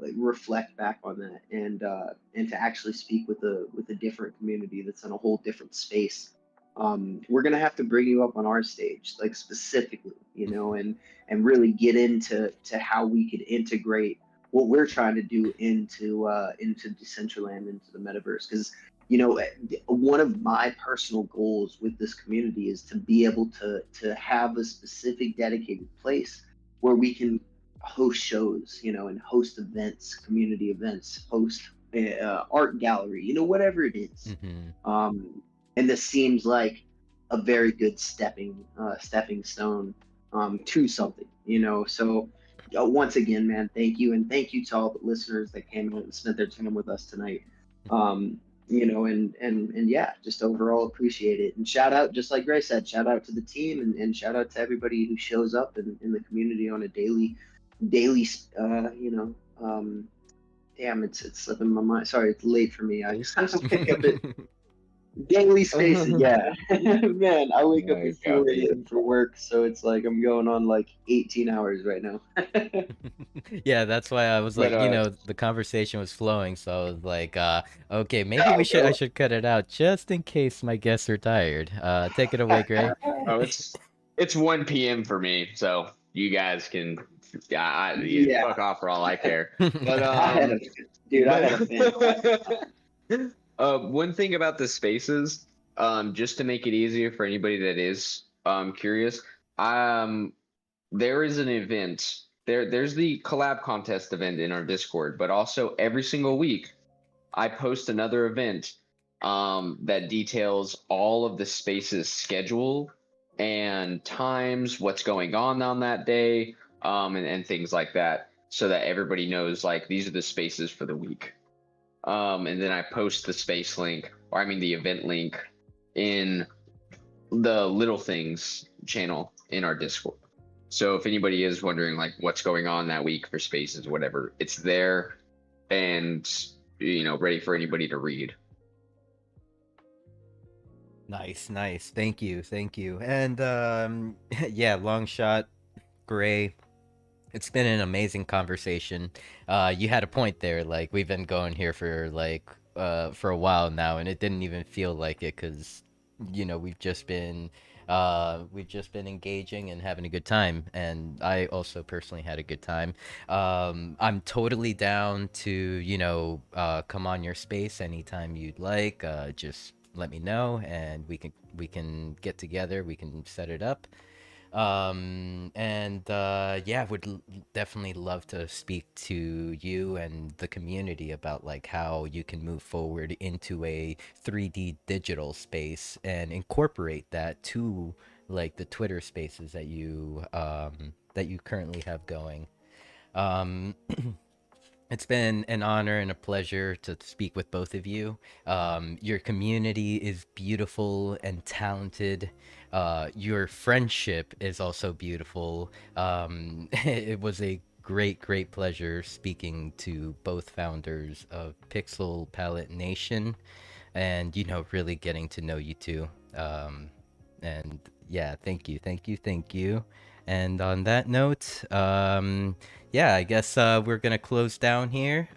like, reflect back on that and to actually speak with a different community that's in a whole different space. We're gonna have to bring you up on our stage, like specifically, and really get into how we could integrate what we're trying to do into Decentraland, into the metaverse, because one of my personal goals with this community is to be able to have a specific dedicated place where we can host shows, and host events, community events, host art gallery, whatever it is. Mm-hmm. Um, and this seems like a very good stepping stone to something, So once again, man, thank you, and thank you to all the listeners that came and spent their time with us tonight. Um, and yeah, just overall appreciate it. And shout out, just like Grace said, shout out to the team, and shout out to everybody who shows up in the community on a daily, damn, it's slipping my mind. Sorry, it's late for me. I Basis? wake up at daily spaces. Yeah, man, I wake up I at 4 copy. a.m. for work, so it's like I'm going on like 18 hours right now. Yeah, that's why I was But like, the conversation was flowing, so I was like, okay, maybe Oh, I go. should cut it out just in case my guests are tired. Take it away, Gray. oh, it's 1 p.m. for me, so you guys can you Yeah, fuck off for all I care. But I had a dude. I had a fantastic but time. one thing about the spaces, just to make it easier for anybody that is curious, um, there is an event. There's the collab contest event in our Discord, but also every single week I post another event that details all of the space's schedule and times, what's going on that day, and things like that, so that everybody knows like these are the spaces for the week. And then I post the space link, or I mean the event link, in the Little Things channel in our Discord. So if anybody is wondering like what's going on that week for spaces, whatever, it's there and ready for anybody to read. Nice, nice. Thank you, thank you. And yeah, long shot, Gray. It's been an amazing conversation. You had a point there. Like we've been going here for a while now, and it didn't even feel like it because we've just been engaging and having a good time, and I also personally had a good time. I'm totally down to come on your space anytime you'd like. Just let me know, and we can get together. We can set it up. And yeah, definitely love to speak to you and the community about like how you can move forward into a 3D digital space and incorporate that to like the Twitter spaces that you currently have going. Um, it's been an honor and a pleasure to speak with both of you. Your community is beautiful and talented. Your friendship is also beautiful. It was a great pleasure speaking to both founders of Pixel Palette Nation, and really getting to know you two. And yeah, thank you. And on that note, yeah, I guess we're gonna close down here.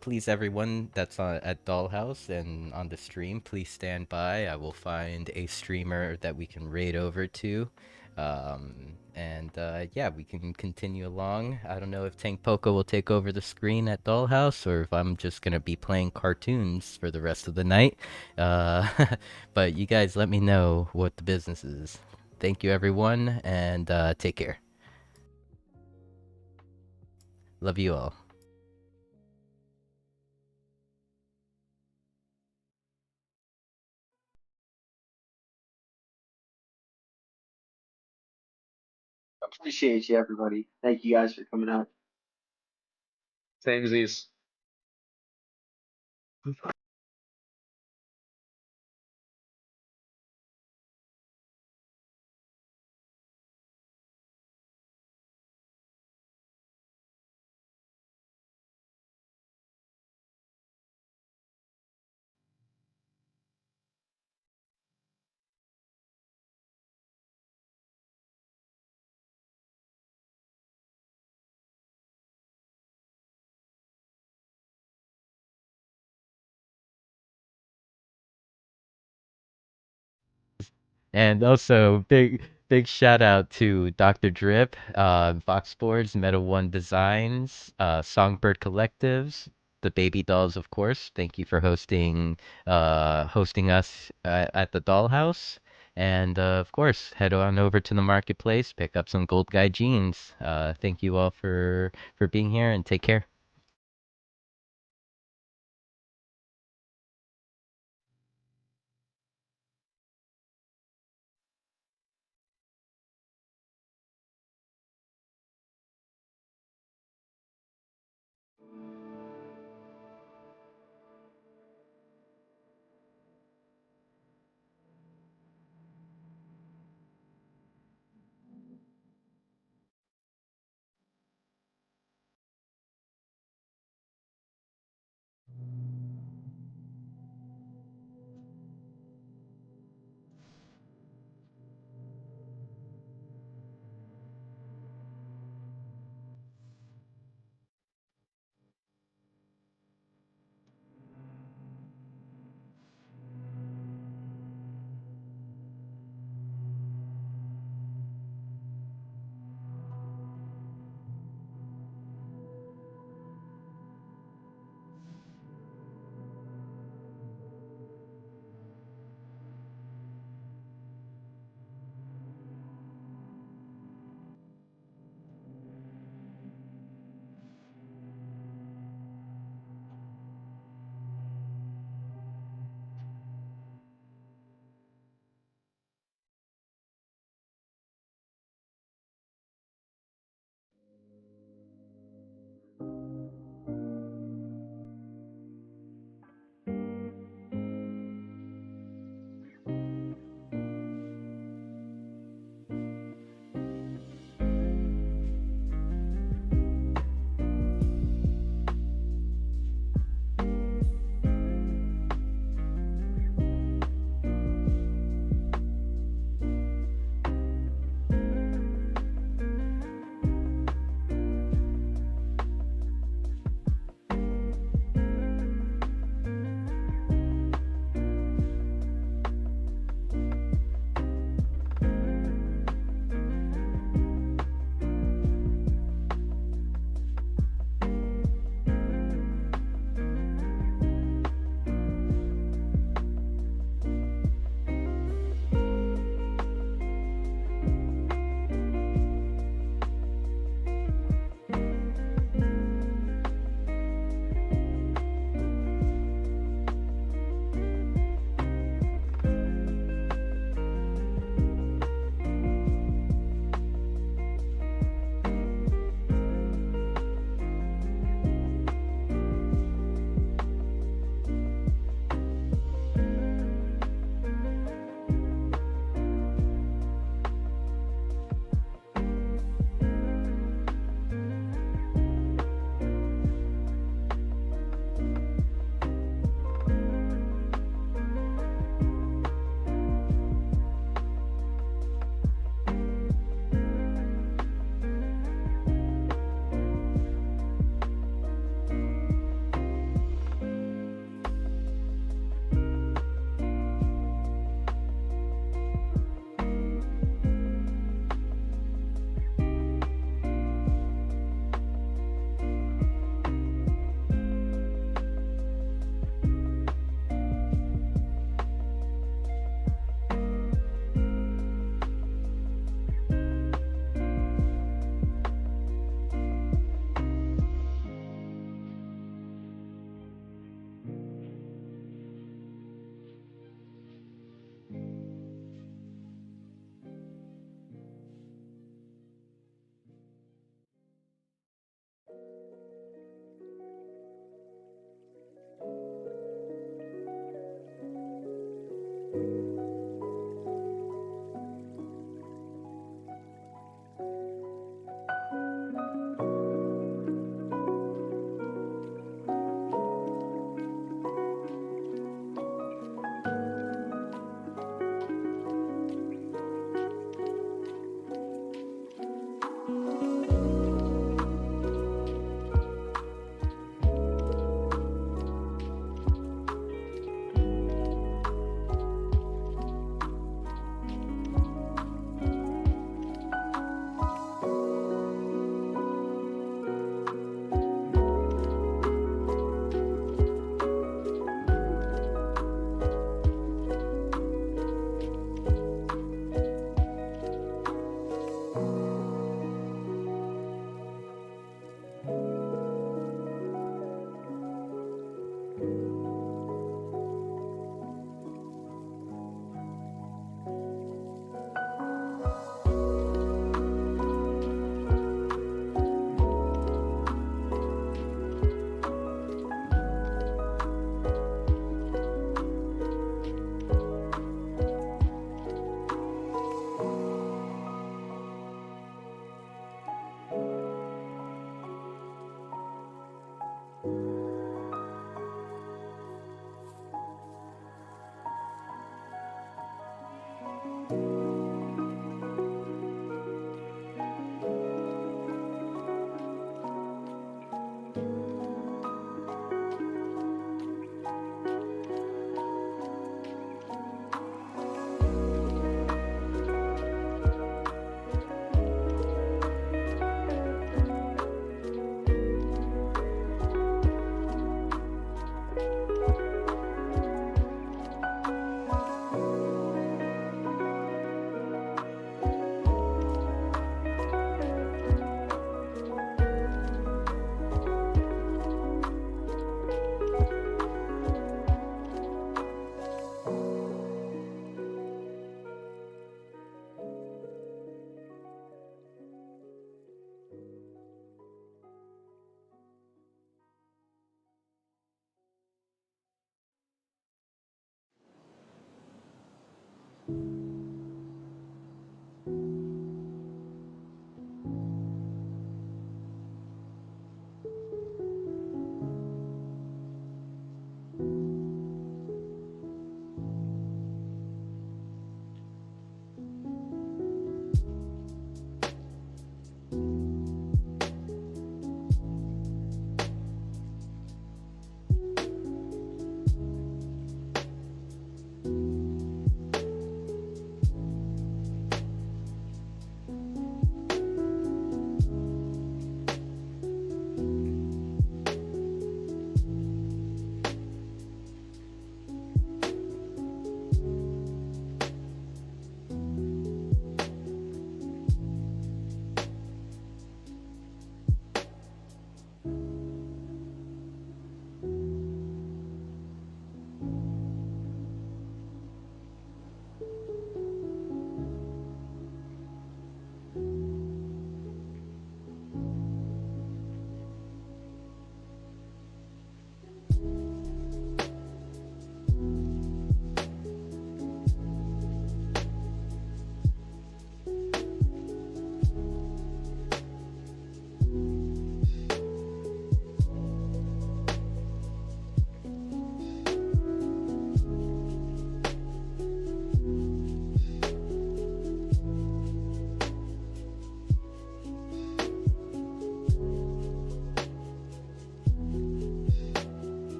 Please, everyone that's at DollHouse and on the stream, please stand by. I will find a streamer that we can raid over to. And yeah, we can continue along. I don't know if Tank Poco will take over the screen at DollHouse or if I'm just gonna be playing cartoons for the rest of the night. Uh, but you guys let me know what the business is. Thank you, everyone, and take care. Love you all. Appreciate you, everybody. Thank you guys for coming out. Same as these. And also, big shout out to Dr. Drip, Fox Sports, Metal One Designs, Songbird Collectives, the Baby Dolls, of course. Thank you for hosting us at the Dollhouse. And of course, head on over to the marketplace, pick up some Gold Guy jeans. Thank you all for being here, and take care.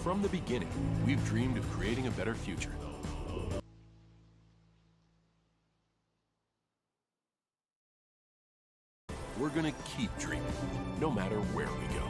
From the beginning, we've dreamed of creating a better future. We're gonna keep dreaming, no matter where we go.